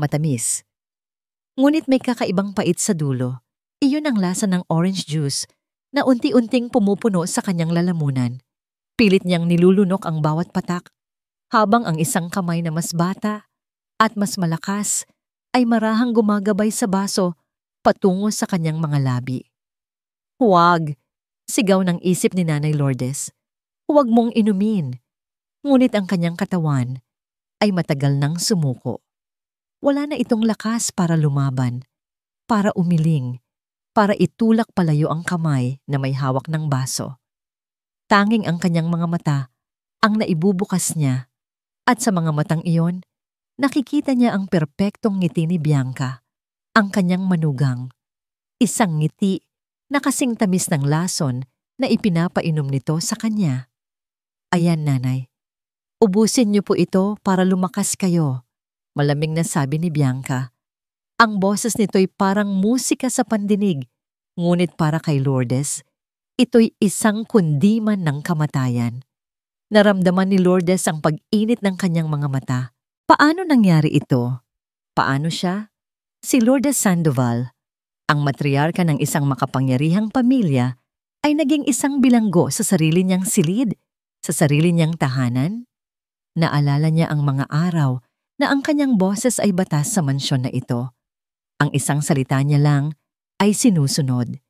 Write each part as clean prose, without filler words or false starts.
matamis. Ngunit may kakaibang pait sa dulo. Iyon ang lasa ng orange juice na unti-unting pumupuno sa kanyang lalamunan. Pilit niyang nilulunok ang bawat patak, habang ang isang kamay na mas bata at mas malakas ay marahang gumagabay sa baso patungo sa kanyang mga labi. "Huwag!" sigaw ng isip ni Nanay Lourdes. "Huwag mong inumin." Ngunit ang kanyang katawan ay matagal nang sumuko. Wala na itong lakas para lumaban, para umiling, para itulak palayo ang kamay na may hawak ng baso. Tanging ang kanyang mga mata ang naibubukas niya, at sa mga matang iyon, nakikita niya ang perpektong ngiti ni Bianca, ang kanyang manugang. Isang ngiti na kasing tamis ng lason na ipinapainom nito sa kanya. "Ayan, Nanay. Ubusin niyo po ito para lumakas kayo," malamig na sabi ni Bianca. Ang boses nito'y parang musika sa pandinig, ngunit para kay Lourdes, ito'y isang kundiman ng kamatayan. Naramdaman ni Lourdes ang pag-init ng kanyang mga mata. Paano nangyari ito? Paano siya? Si Lourdes Sandoval, ang matriarka ng isang makapangyarihang pamilya, ay naging isang bilanggo sa sarili niyang silid, sa sarili niyang tahanan. Naalala niya ang mga araw na ang kanyang boses ay batas sa mansyon na ito. Ang isang salita niya lang ay sinusunod.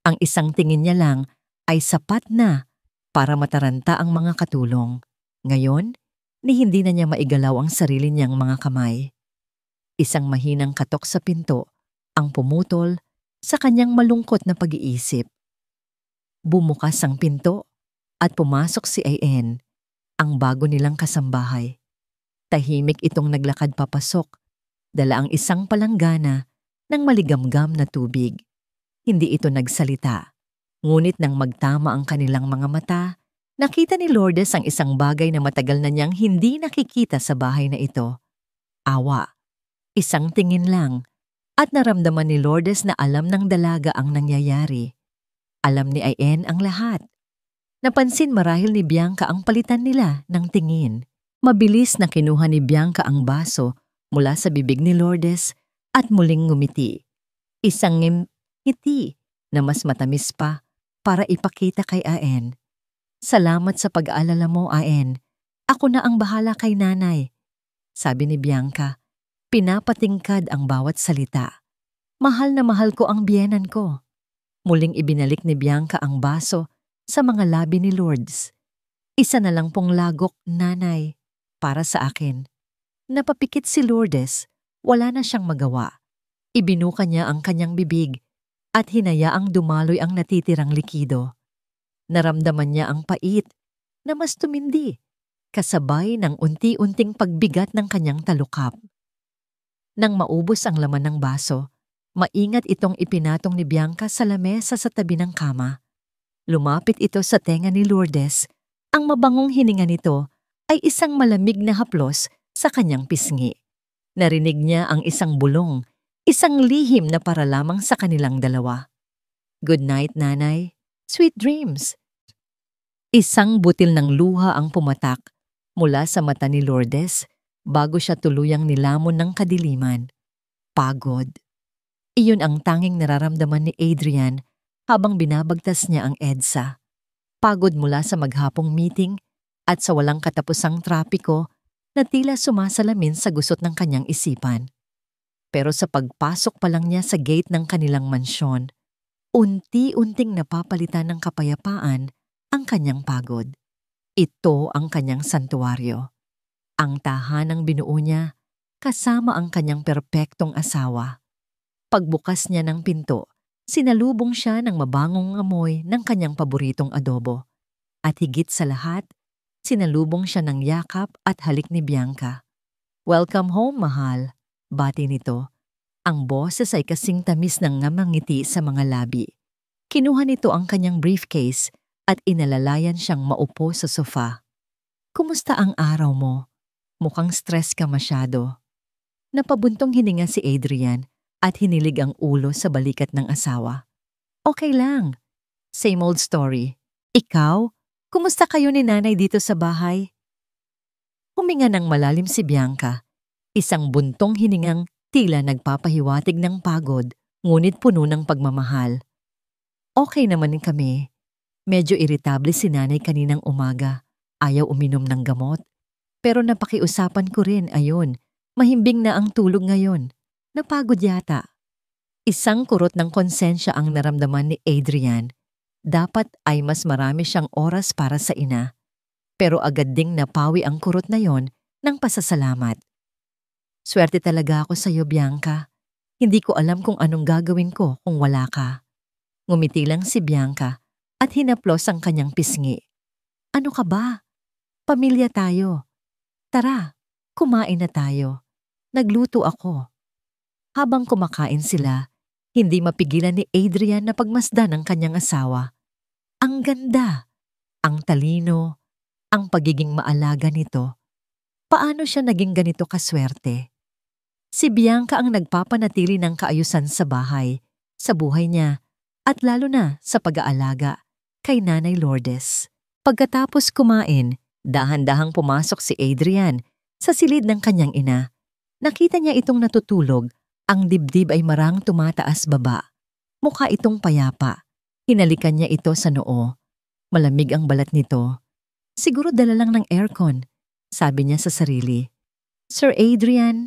Ang isang tingin niya lang ay sapat na para mataranta ang mga katulong. Ngayon, hindi na niya maigalaw ang sarili niyang mga kamay. Isang mahinang katok sa pinto ang pumutol sa kanyang malungkot na pag-iisip. Bumukas ang pinto at pumasok si Ayen, ang bago nilang kasambahay. Tahimik itong naglakad papasok, dala ang isang palanggana ng maligamgam na tubig. Hindi ito nagsalita, ngunit nang magtama ang kanilang mga mata, nakita ni Lourdes ang isang bagay na matagal na niyang hindi nakikita sa bahay na ito. Awa. Isang tingin lang, at naramdaman ni Lourdes na alam ng dalaga ang nangyayari. Alam ni Ayen ang lahat. Napansin marahil ni Bianca ang palitan nila ng tingin. Mabilis na kinuha ni Bianca ang baso mula sa bibig ni Lourdes at muling ngumiti. Isang ngiti na mas matamis pa para ipakita kay Ayen. "Salamat sa pag-aalala mo, Ayen. Ako na ang bahala kay Nanay," sabi ni Bianca. Pinapatingkad ang bawat salita. "Mahal na mahal ko ang biyenan ko." Muling ibinalik ni Bianca ang baso sa mga labi ni Lourdes. "Isa na lang pong lagok, Nanay, para sa akin." Napapikit si Lourdes, wala na siyang magawa. Ibinuka niya ang kanyang bibig at hinayaang dumaloy ang natitirang likido. Naramdaman niya ang pait na mas tumindi, kasabay ng unti-unting pagbigat ng kanyang talukap. Nang maubos ang laman ng baso, maingat itong ipinatong ni Bianca sa lamesa sa tabi ng kama. Lumapit ito sa tenga ni Lourdes. Ang mabangong hininga nito ay isang malamig na haplos sa kanyang pisngi. Narinig niya ang isang bulong, isang lihim na para lamang sa kanilang dalawa. "Good night, Nanay. Sweet dreams." Isang butil ng luha ang pumatak mula sa mata ni Lourdes bago siya tuluyang nilamon ng kadiliman. Pagod. Iyon ang tanging nararamdaman ni Adrian habang binabagtas niya ang EDSA. Pagod mula sa maghapong meeting at sa walang katapusang trapiko na tila sumasalamin sa gusot ng kanyang isipan. Pero sa pagpasok pa lang niya sa gate ng kanilang mansyon, unti-unting napapalitan ng kapayapaan ang kanyang pagod. Ito ang kanyang santuwaryo. Ang tahanang binuo niya kasama ang kanyang perpektong asawa. Pagbukas niya ng pinto, sinalubong siya ng mabangong amoy ng kanyang paboritong adobo. At higit sa lahat, sinalubong siya ng yakap at halik ni Bianca. "Welcome home, mahal," bati nito. Ang boses ay kasing tamis ng ngamangiti sa mga labi. Kinuha nito ang kanyang briefcase at inalalayan siyang maupo sa sofa. "Kumusta ang araw mo? Mukhang stress ka masyado." Napabuntong hininga si Adrian at hinilig ang ulo sa balikat ng asawa. "Okay lang. Same old story. Ikaw, kumusta kayo ni Nanay dito sa bahay?" Huminga ng malalim si Bianca, isang buntong hiningang Tila nagpapahiwatig ng pagod, ngunit puno ng pagmamahal. Okay naman kami. Medyo iritable si nanay kaninang umaga. Ayaw uminom ng gamot. Pero napakiusapan ko rin, ayun. Mahimbing na ang tulog ngayon. Napagod yata. Isang kurot ng konsensya ang naramdaman ni Adrian. Dapat ay mas marami siyang oras para sa ina. Pero agad ding napawi ang kurot na yon ng pasasalamat. Swerte talaga ako sa iyo, Bianca. Hindi ko alam kung anong gagawin ko kung wala ka. Ngumiti lang si Bianca at hinaplos ang kanyang pisngi. Ano ka ba? Pamilya tayo. Tara, kumain na tayo. Nagluto ako. Habang kumakain sila, hindi mapigilan ni Adrian na pagmasdan ng kanyang asawa. Ang ganda, ang talino, ang pagiging maalaga nito. Paano siya naging ganito kaswerte? Si Bianca ang nagpapanatili ng kaayusan sa bahay, sa buhay niya, at lalo na sa pag-aalaga kay Nanay Lourdes. Pagkatapos kumain, dahan-dahang pumasok si Adrian sa silid ng kanyang ina. Nakita niya itong natutulog, ang dibdib ay marang tumataas baba. Mukha itong payapa. Hinalikan niya ito sa noo. Malamig ang balat nito. Siguro dala lang ng aircon, sabi niya sa sarili. Sir Adrian,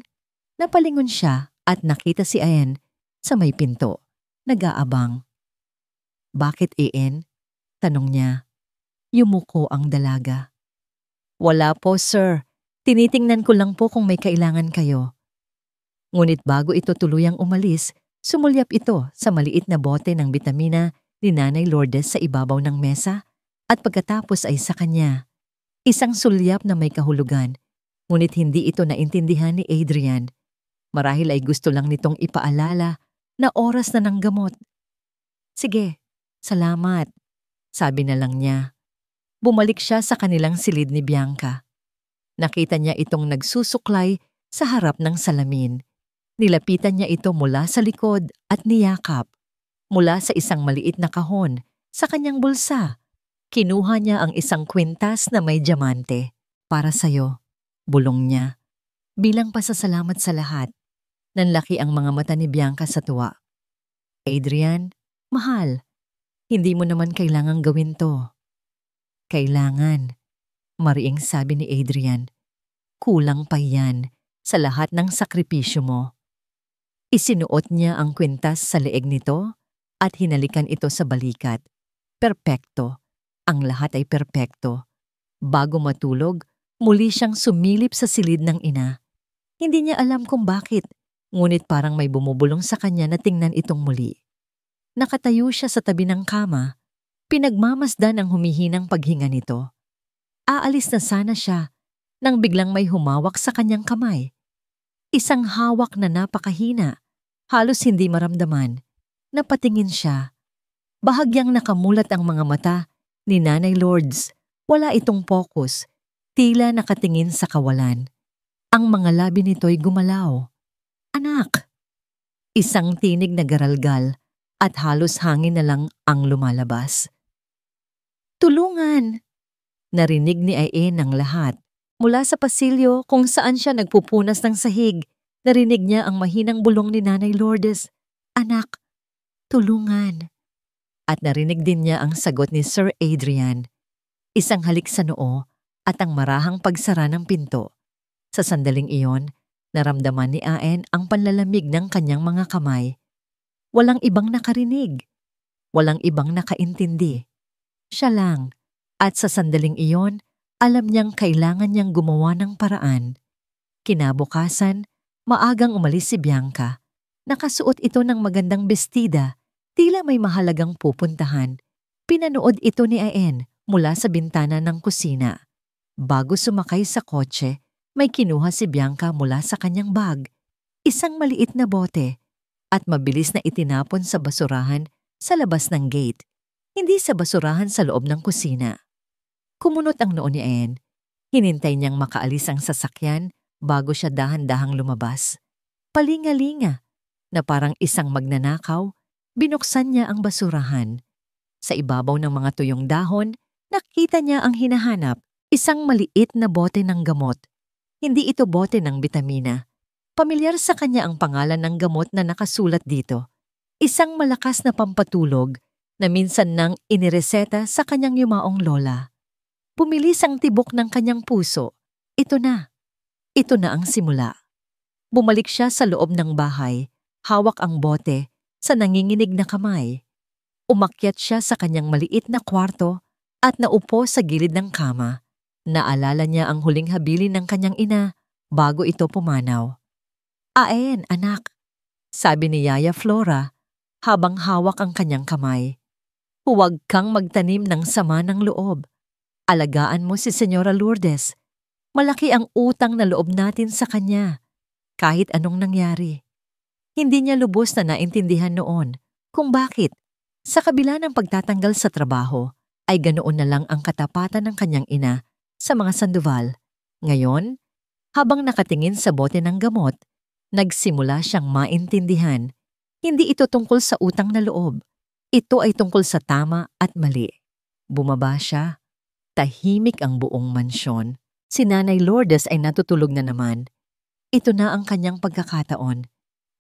napalingon siya at nakita si Ian sa may pinto, nag-aabang. Bakit Ian? Tanong niya. Yumuko ang dalaga. Wala po sir, tinitingnan ko lang po kung may kailangan kayo. Ngunit bago ito tuluyang umalis, sumulyap ito sa maliit na bote ng bitamina ni Nanay Lourdes sa ibabaw ng mesa at pagkatapos ay sa kanya. Isang sulyap na may kahulugan, ngunit hindi ito naintindihan ni Adrian. Marahil ay gusto lang nitong ipaalala na oras na ng gamot. Sige, salamat, sabi na lang niya. Bumalik siya sa kanilang silid ni Bianca. Nakita niya itong nagsusuklay sa harap ng salamin. Nilapitan niya ito mula sa likod at niyakap. Mula sa isang maliit na kahon sa kanyang bulsa, kinuha niya ang isang kwintas na may diamante. Para sa'yo, bulong niya. Bilang pasasalamat sa lahat. Nanlaki ang mga mata ni Bianca sa tuwa. Adrian, mahal, hindi mo naman kailangang gawin to. Kailangan, mariing sabi ni Adrian. Kulang pa yan sa lahat ng sakripisyo mo. Isinuot niya ang kwintas sa leeg nito at hinalikan ito sa balikat. Perpekto. Ang lahat ay perpekto. Bago matulog, muli siyang sumilip sa silid ng ina. Hindi niya alam kung bakit, ngunit parang may bumubulong sa kanya na tingnan itong muli. Nakatayo siya sa tabi ng kama, pinagmamasdan ang humihinang paghinga nito. Aalis na sana siya nang biglang may humawak sa kanyang kamay. Isang hawak na napakahina, halos hindi maramdaman. Napatingin siya. Bahagyang nakamulat ang mga mata ni Nanay Lourdes. Wala itong focus, tila nakatingin sa kawalan. Ang mga labi nito'y gumalaw. Anak! Isang tinig na garalgal at halos hangin na lang ang lumalabas. Tulungan! Narinig ni Ian ang lahat. Mula sa pasilyo kung saan siya nagpupunas ng sahig, narinig niya ang mahinang bulong ni Nanay Lourdes. Anak, tulungan! At narinig din niya ang sagot ni Sir Adrian. Isang halik sa noo at ang marahang pagsara ng pinto. Sa sandaling iyon, naramdaman ni Ian ang panlalamig ng kanyang mga kamay. Walang ibang nakarinig. Walang ibang nakaintindi. Siya lang. At sa sandaling iyon, alam niyang kailangan niyang gumawa ng paraan. Kinabukasan, maagang umalis si Bianca. Nakasuot ito ng magandang bestida, tila may mahalagang pupuntahan. Pinanood ito ni Ian mula sa bintana ng kusina. Bago sumakay sa kotse, may kinuha si Bianca mula sa kanyang bag. Isang maliit na bote at mabilis na itinapon sa basurahan sa labas ng gate, hindi sa basurahan sa loob ng kusina. Kumunot ang noo ni Ian. Hinintay niyang makaalis ang sasakyan bago siya dahan-dahang lumabas. Palinga-linga na parang isang magnanakaw, binuksan niya ang basurahan. Sa ibabaw ng mga tuyong dahon, nakita niya ang hinahanap, isang maliit na bote ng gamot. Hindi ito bote ng bitamina. Pamilyar sa kanya ang pangalan ng gamot na nakasulat dito. Isang malakas na pampatulog na minsan nang inireseta sa kanyang yumaong lola. Bumilis ang tibok ng kanyang puso. Ito na. Ito na ang simula. Bumalik siya sa loob ng bahay, hawak ang bote sa nanginginig na kamay. Umakyat siya sa kanyang maliit na kwarto at naupo sa gilid ng kama. Naalala niya ang huling habilin ng kanyang ina bago ito pumanaw. "Aen, anak," sabi ni Yaya Flora habang hawak ang kanyang kamay. "Huwag kang magtanim ng sama ng loob. Alagaan mo si Senyora Lourdes. Malaki ang utang na loob natin sa kanya, kahit anong nangyari." Hindi niya lubos na naintindihan noon kung bakit, sa kabila ng pagtatanggal sa trabaho, ay ganoon na lang ang katapatan ng kanyang ina sa mga Sandoval. Ngayon, habang nakatingin sa bote ng gamot, nagsimula siyang maintindihan. Hindi ito tungkol sa utang na loob. Ito ay tungkol sa tama at mali. Bumaba siya. Tahimik ang buong mansyon. Si Nanay Lourdes ay natutulog na naman. Ito na ang kanyang pagkakataon.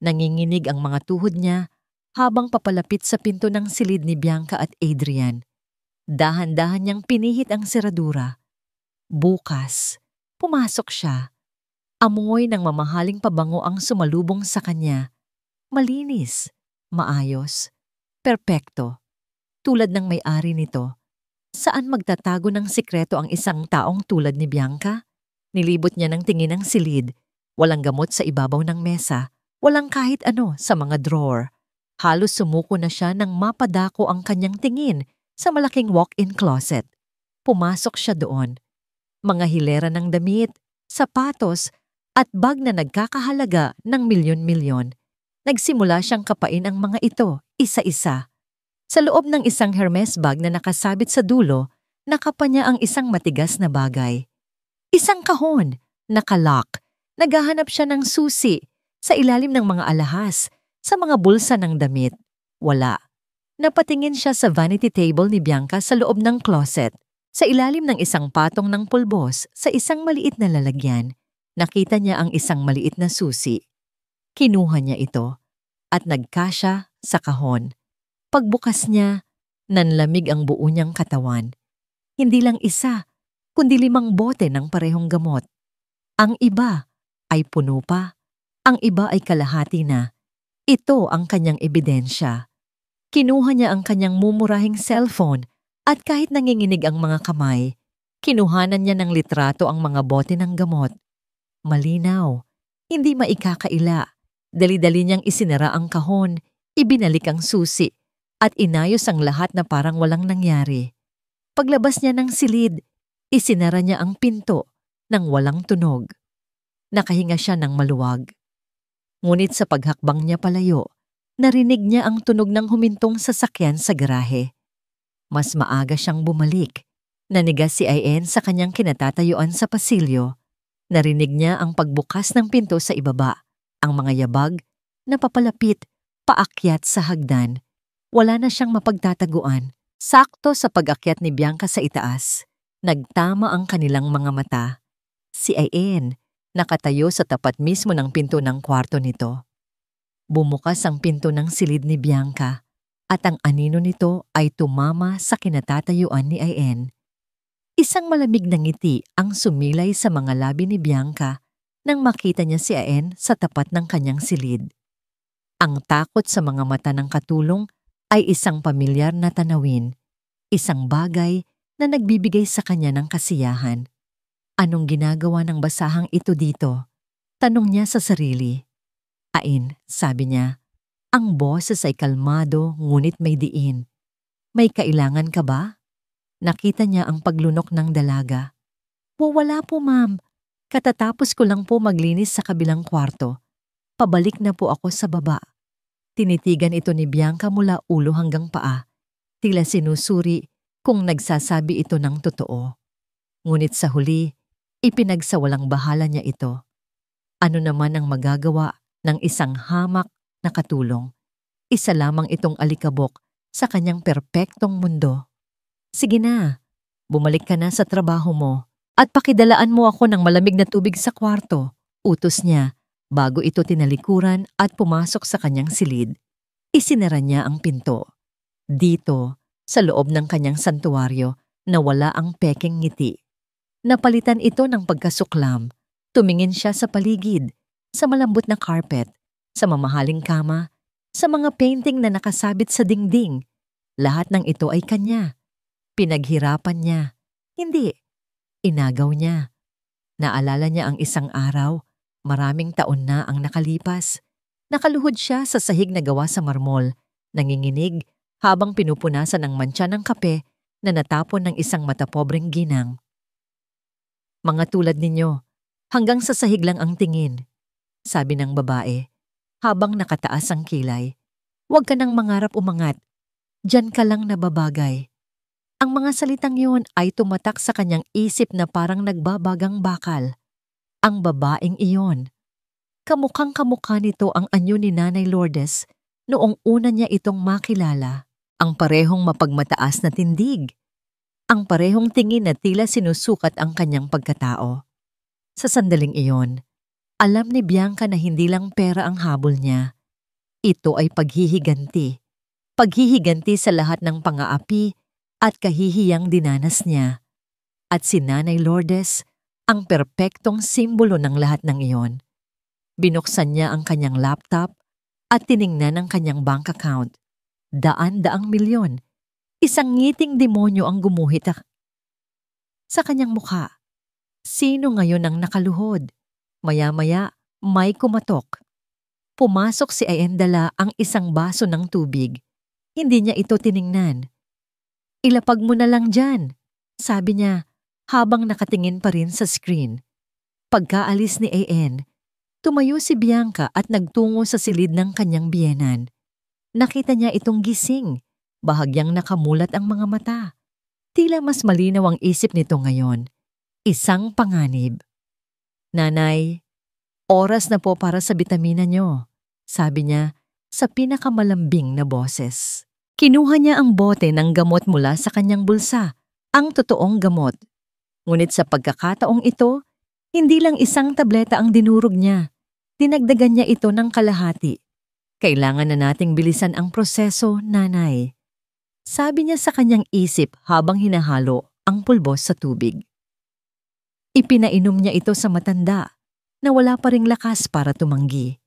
Nanginginig ang mga tuhod niya habang papalapit sa pinto ng silid ni Bianca at Adrian. Dahan-dahan niyang pinihit ang seradura. Bukas, pumasok siya. Amoy ng mamahaling pabango ang sumalubong sa kanya. Malinis, maayos, perpekto. Tulad ng may-ari nito. Saan magtatago ng sikreto ang isang taong tulad ni Bianca? Nilibot niya ng tingin ang silid. Walang gamot sa ibabaw ng mesa. Walang kahit ano sa mga drawer. Halos sumuko na siya nang mapadako ang kanyang tingin sa malaking walk-in closet. Pumasok siya doon. Mga hilera ng damit, sapatos, at bag na nagkakahalaga ng milyon-milyon. Nagsimula siyang kapain ang mga ito, isa-isa. Sa loob ng isang Hermes bag na nakasabit sa dulo, nakapa niya ang isang matigas na bagay. Isang kahon, nakalock. Naghahanap siya ng susi sa ilalim ng mga alahas, sa mga bulsa ng damit. Wala. Napatingin siya sa vanity table ni Bianca sa loob ng closet. Sa ilalim ng isang patong ng pulbos sa isang maliit na lalagyan, nakita niya ang isang maliit na susi. Kinuha niya ito at nagkasya sa kahon. Pagbukas niya, nanlamig ang buo niyang katawan. Hindi lang isa, kundi 5 bote ng parehong gamot. Ang iba ay puno pa, ang iba ay kalahati na. Ito ang kanyang ebidensya. Kinuha niya ang kanyang mumurahing cellphone at kahit nanginginig ang mga kamay, kinuhanan niya ng litrato ang mga bote ng gamot. Malinaw, hindi maikakaila. Dali-dali niyang isinara ang kahon, ibinalik ang susi, at inayos ang lahat na parang walang nangyari. Paglabas niya ng silid, isinara niya ang pinto nang walang tunog. Nakahinga siya ng maluwag. Ngunit sa paghakbang niya palayo, narinig niya ang tunog ng humintong sasakyan sa garahe. Mas maaga siyang bumalik. Nanigas si Ayen sa kanyang kinatatayuan sa pasilyo. Narinig niya ang pagbukas ng pinto sa ibaba, ang mga yabag na papalapit, paakyat sa hagdan. Wala na siyang mapagtataguan. Sakto sa pag-akyat ni Bianca sa itaas, nagtama ang kanilang mga mata. Si Ayen, nakatayo sa tapat mismo ng pinto ng kwarto nito. Bumukas ang pinto ng silid ni Bianca at ang anino nito ay tumama sa kinatatayuan ni Ayen. Isang malamig na ngiti ang sumilay sa mga labi ni Bianca nang makita niya si Ayen sa tapat ng kanyang silid. Ang takot sa mga mata ng katulong ay isang pamilyar na tanawin, isang bagay na nagbibigay sa kanya ng kasiyahan. Anong ginagawa ng basahang ito dito? Tanong niya sa sarili. Ayen, sabi niya, ang boses ay kalmado ngunit may diin. May kailangan ka ba? Nakita niya ang paglunok ng dalaga. Wala po, ma'am. Katatapos ko lang po maglinis sa kabilang kwarto. Pabalik na po ako sa baba. Tinitigan ito ni Bianca mula ulo hanggang paa. Tila sinusuri kung nagsasabi ito ng totoo. Ngunit sa huli, ipinagsawalang bahala niya ito. Ano naman ang magagawa ng isang hamak na katulong? Isa lamang itong alikabok sa kanyang perpektong mundo. Sige na, bumalik ka na sa trabaho mo at pakidalaan mo ako ng malamig na tubig sa kwarto, utos niya Bago ito tinalikuran at pumasok sa kanyang silid, isinara niya ang pinto. Dito, sa loob ng kanyang santuwaryo, nawala ang pekeng ngiti. Napalitan ito ng pagkasuklam. Tumingin siya sa paligid, sa malambot na carpet, sa mamahaling kama, sa mga painting na nakasabit sa dingding. Lahat ng ito ay kanya. Pinaghirapan niya. Hindi. Inagaw niya. Naalala niya ang isang araw, maraming taon na ang nakalipas. Nakaluhod siya sa sahig na gawa sa marmol, nanginginig habang pinupunasan ng mantsa ng kape na natapon ng isang matapobreng ginang. Mga tulad ninyo, hanggang sa sahig lang ang tingin, sabi ng babae, habang nakataas ang kilay. Huwag ka nang mangarap umangat, diyan ka lang nababagay. Ang mga salitang yun ay tumatak sa kanyang isip na parang nagbabagang bakal. Ang babaeng iyon. Kamukhang-kamukha nito ang anyo ni Nanay Lourdes noong una niya itong makilala. Ang parehong mapagmataas na tindig. Ang parehong tingin na tila sinusukat ang kanyang pagkatao. Sa sandaling iyon, alam ni Bianca na hindi lang pera ang habol niya. Ito ay paghihiganti. Paghihiganti sa lahat ng pang-aapi at kahihiyang dinanas niya. At si Nanay Lourdes, ang perpektong simbolo ng lahat ng iyon. Binuksan niya ang kanyang laptop at tiningnan ang kanyang bank account. Daan-daang milyon. Isang ngiting demonyo ang gumuhit sa kanyang mukha. Sino ngayon ang nakaluhod? Maya-maya, may kumatok. Pumasok si Ayendala ang isang baso ng tubig. Hindi niya ito tiningnan. Ilapag mo na lang dyan, sabi niya habang nakatingin pa rin sa screen. Pagkaalis ni AN, tumayo si Bianca at nagtungo sa silid ng kanyang biyenan. Nakita niya itong gising, bahagyang nakamulat ang mga mata. Tila mas malinaw ang isip nito ngayon. Isang panganib. Nanay, oras na po para sa bitamina niyo, sabi niya sa pinakamalambing na boses. Kinuha niya ang bote ng gamot mula sa kanyang bulsa, ang totoong gamot. Ngunit sa pagkakataong ito, hindi lang isang tableta ang dinurog niya. Dinagdagan niya ito ng kalahati. Kailangan na nating bilisan ang proseso, nanay. Sabi niya sa kanyang isip habang hinahalo ang pulbos sa tubig. Ipinainom niya ito sa matanda na wala pa ring lakas para tumanggi.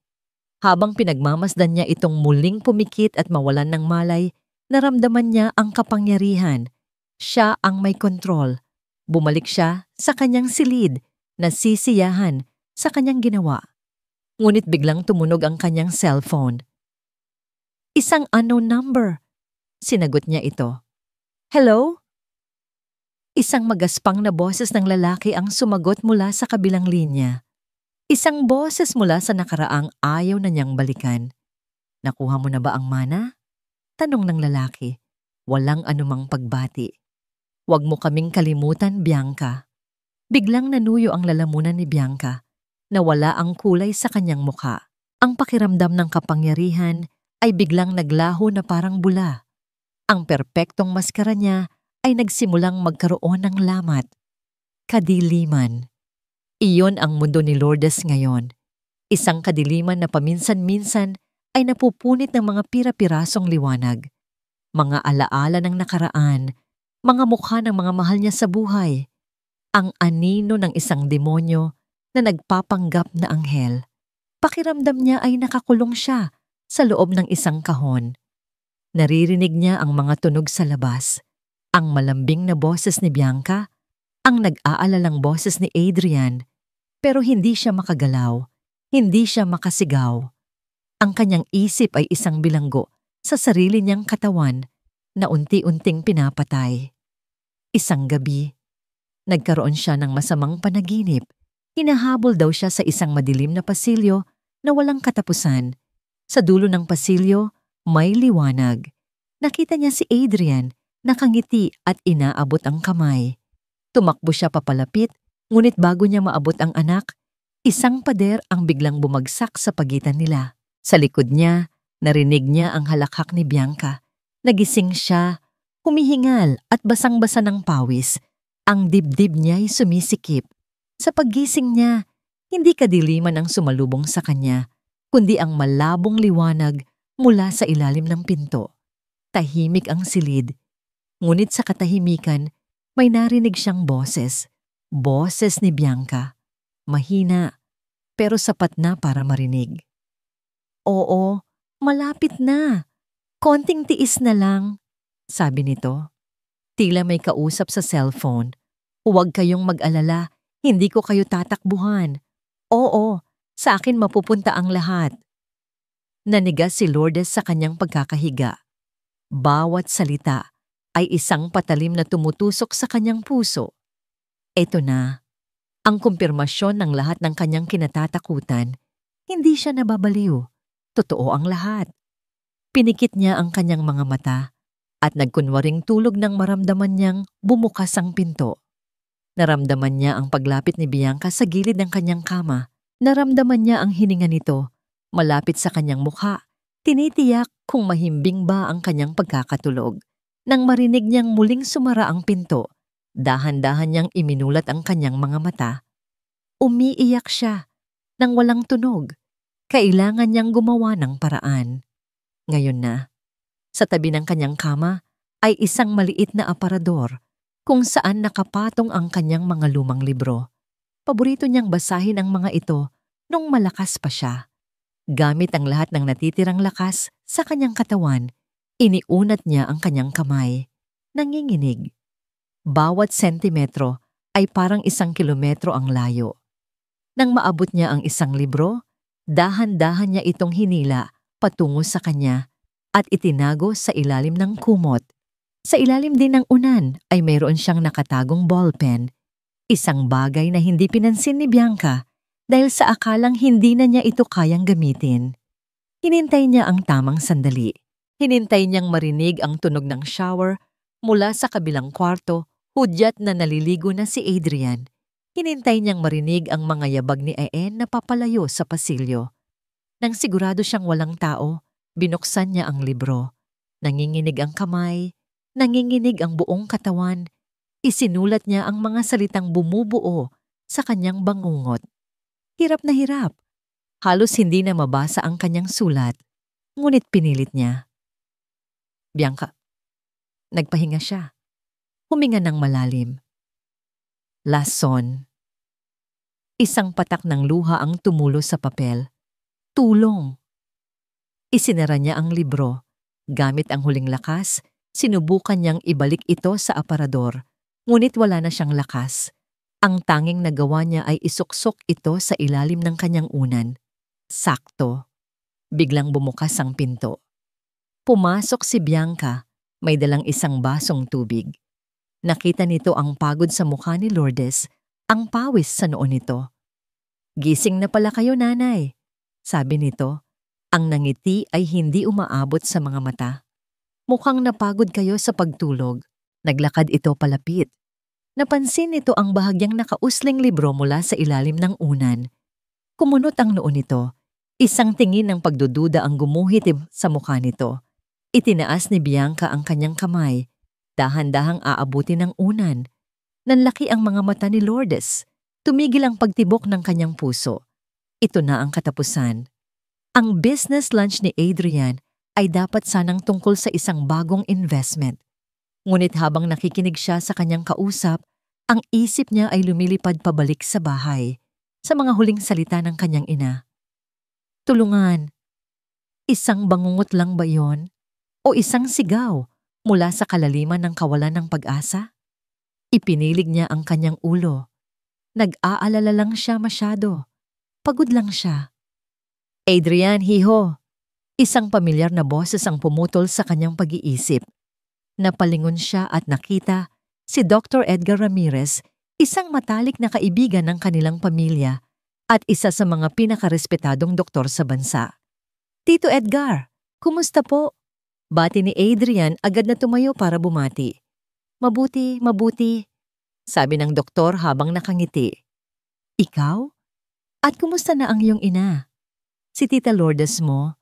Habang pinagmamasdan niya itong muling pumikit at mawalan ng malay, naramdaman niya ang kapangyarihan. Siya ang may kontrol. Bumalik siya sa kanyang silid, nasisiyahan sa kanyang ginawa. Ngunit biglang tumunog ang kanyang cellphone. Isang unknown number. Sinagot niya ito. Hello? Isang magaspang na boses ng lalaki ang sumagot mula sa kabilang linya. Isang boses mula sa nakaraang ayaw na niyang balikan. Nakuha mo na ba ang mana? Tanong ng lalaki. Walang anumang pagbati. Huwag mo kaming kalimutan, Bianca. Biglang nanuyo ang lalamunan ni Bianca. Nawala ang kulay sa kanyang mukha. Ang pakiramdam ng kapangyarihan ay biglang naglaho na parang bula. Ang perpektong maskara niya ay nagsimulang magkaroon ng lamat. Kadiliman. Iyon ang mundo ni Lourdes ngayon. Isang kadiliman na paminsan-minsan ay napupunit ng mga pira-pirasong liwanag. Mga alaala ng nakaraan, mga mukha ng mga mahal niya sa buhay. Ang anino ng isang demonyo na nagpapanggap na anghel. Pakiramdam niya ay nakakulong siya sa loob ng isang kahon. Naririnig niya ang mga tunog sa labas. Ang malambing na boses ni Bianca, ang nag-aalalang boses ni Adrian, pero hindi siya makagalaw, hindi siya makasigaw. Ang kanyang isip ay isang bilanggo sa sarili niyang katawan na unti-unting pinapatay. Isang gabi, nagkaroon siya ng masamang panaginip. Hinahabol daw siya sa isang madilim na pasilyo na walang katapusan. Sa dulo ng pasilyo, may liwanag. Nakita niya si Adrian, nakangiti at inaabot ang kamay. Tumakbo siya papalapit, ngunit bago niya maabot ang anak, isang pader ang biglang bumagsak sa pagitan nila. Sa likod niya, narinig niya ang halakhak ni Bianca. Nagising siya, humihingal at basang-basa ng pawis. Ang dibdib niya'y sumisikip. Sa paggising niya, Hindi kadiliman ang sumalubong sa kanya, kundi ang malabong liwanag mula sa ilalim ng pinto. Tahimik ang silid, ngunit sa katahimikan, may narinig siyang boses. Boses ni Bianca. Mahina, pero sapat na para marinig. Oo, malapit na. Konting tiis na lang, sabi nito. Tila may kausap sa cellphone. Huwag kayong mag-alala, hindi ko kayo tatakbuhan. Oo, sa akin mapupunta ang lahat. Nanigas si Lourdes sa kanyang pagkakahiga. Bawat salita ay isang patalim na tumutusok sa kanyang puso. Eto na, ang kumpirmasyon ng lahat ng kanyang kinatatakutan. Hindi siya nababaliw. Totoo ang lahat. Pinikit niya ang kanyang mga mata at nagkunwaring tulog nang maramdaman niyang bumukas ang pinto. Naramdaman niya ang paglapit ni Bianca sa gilid ng kanyang kama. Naramdaman niya ang hininga nito, malapit sa kanyang mukha. Tinitiyak kung mahimbing ba ang kanyang pagkakatulog. Nang marinig niyang muling sumara ang pinto, dahan-dahan niyang iminulat ang kanyang mga mata. Umiiyak siya nang walang tunog. Kailangan niyang gumawa ng paraan. Ngayon na, sa tabi ng kanyang kama ay isang maliit na aparador kung saan nakapatong ang kanyang mga lumang libro. Paborito niyang basahin ang mga ito nung malakas pa siya. Gamit ang lahat ng natitirang lakas sa kanyang katawan, iniunat niya ang kanyang kamay. Nanginginig. Bawat sentimetro ay parang 1 kilometro ang layo. Nang maabot niya ang isang libro, dahan-dahan niya itong hinila patungo sa kanya at itinago sa ilalim ng kumot. Sa ilalim din ng unan ay mayroon siyang nakatagong ballpen, isang bagay na hindi pinansin ni Bianca dahil sa akalang hindi na niya ito kayang gamitin. Hinintay niya ang tamang sandali. Hinintay niyang marinig ang tunog ng shower mula sa kabilang kwarto, hudyat na naliligo na si Adrian. Hinintay niyang marinig ang mga yabag ni En na papalayo sa pasilyo. Nang sigurado siyang walang tao, binuksan niya ang libro. Nanginginig ang kamay, nanginginig ang buong katawan. Isinulat niya ang mga salitang bumubuo sa kanyang bangungot. Hirap na hirap. Halos hindi na mabasa ang kanyang sulat, ngunit pinilit niya. Bianca, nagpahinga siya. Huminga ng malalim. Lason. Isang patak ng luha ang tumulo sa papel. Tulong. Isinara niya ang libro. Gamit ang huling lakas, sinubukan niyang ibalik ito sa aparador. Ngunit wala na siyang lakas. Ang tanging nagawa niya ay isuksok ito sa ilalim ng kanyang unan. Sakto. Biglang bumukas ang pinto. Pumasok si Bianca, may dalang isang basong tubig. Nakita nito ang pagod sa mukha ni Lourdes, ang pawis sa noo nito. Gising na pala kayo, nanay, sabi nito. Ang nangiti ay hindi umaabot sa mga mata. Mukhang napagod kayo sa pagtulog. Naglakad ito palapit. Napansin nito ang bahagyang nakausling libro mula sa ilalim ng unan. Kumunot ang noo nito. Isang tingin ng pagdududa ang gumuhit sa mukha nito. Itinaas ni Bianca ang kanyang kamay. Dahan-dahang aabutin ng unan. Nanlaki ang mga mata ni Lourdes. Tumigil ang pagtibok ng kanyang puso. Ito na ang katapusan. Ang business lunch ni Adrian ay dapat sanang tungkol sa isang bagong investment. Ngunit habang nakikinig siya sa kanyang kausap, ang isip niya ay lumilipad pabalik sa bahay, sa mga huling salita ng kanyang ina. Tulungan. Isang bangungot lang ba yon? O isang sigaw mula sa kalaliman ng kawalan ng pag-asa? Ipinilig niya ang kanyang ulo. Nag-aalala lang siya masyado. Pagod lang siya. Adrian, hiho. Isang pamilyar na boses ang pumutol sa kanyang pag-iisip. Napalingon siya at nakita si Dr. Edgar Ramirez, isang matalik na kaibigan ng kanilang pamilya at isa sa mga pinakarespetadong doktor sa bansa. Tito Edgar, kumusta po? Bati ni Adrian agad na tumayo para bumati. Mabuti, mabuti, sabi ng doktor habang nakangiti. Ikaw? At kumusta na ang iyong ina? Si Tita Lourdes mo?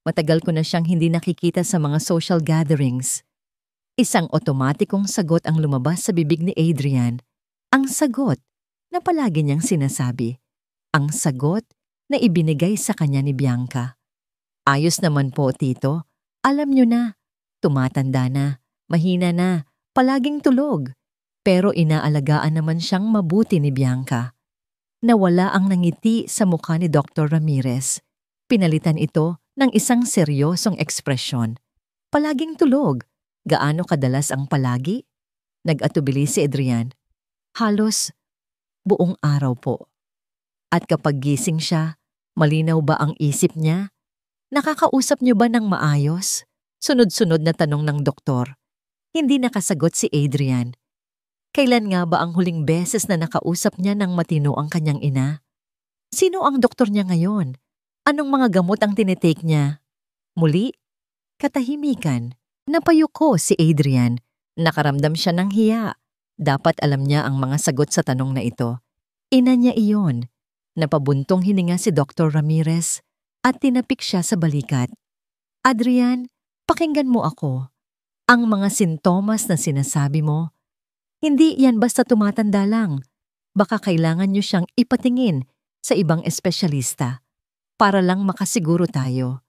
Matagal ko na siyang hindi nakikita sa mga social gatherings. Isang otomatikong sagot ang lumabas sa bibig ni Adrian. Ang sagot na palagi niyang sinasabi. Ang sagot na ibinigay sa kanya ni Bianca. Ayos naman po, Tito. Alam niyo na, tumatanda na, mahina na, palaging tulog. Pero inaalagaan naman siyang mabuti ni Bianca. Nawala ang nangiti sa mukha ni Dr. Ramirez. Pinalitan ito ng isang seryosong ekspresyon. Palaging tulog. Gaano kadalas ang palagi? Nag-atubili si Adrian. Halos buong araw po. At kapag gising siya, malinaw ba ang isip niya? Nakakausap niyo ba ng maayos? Sunod-sunod na tanong ng doktor. Hindi nakasagot si Adrian. Kailan nga ba ang huling beses na nakausap niya ng matino ang kanyang ina? Sino ang doktor niya ngayon? Anong mga gamot ang tinitake niya? Muli, katahimikan. Napayuko si Adrian. Nakaramdam siya ng hiya. Dapat alam niya ang mga sagot sa tanong na ito. Ina niya iyon. Napabuntong hininga si Dr. Ramirez at tinapik siya sa balikat. Adrian, pakinggan mo ako. Ang mga sintomas na sinasabi mo, hindi yan basta tumatanda lang. Baka kailangan niyo siyang ipatingin sa ibang espesyalista para lang makasiguro tayo.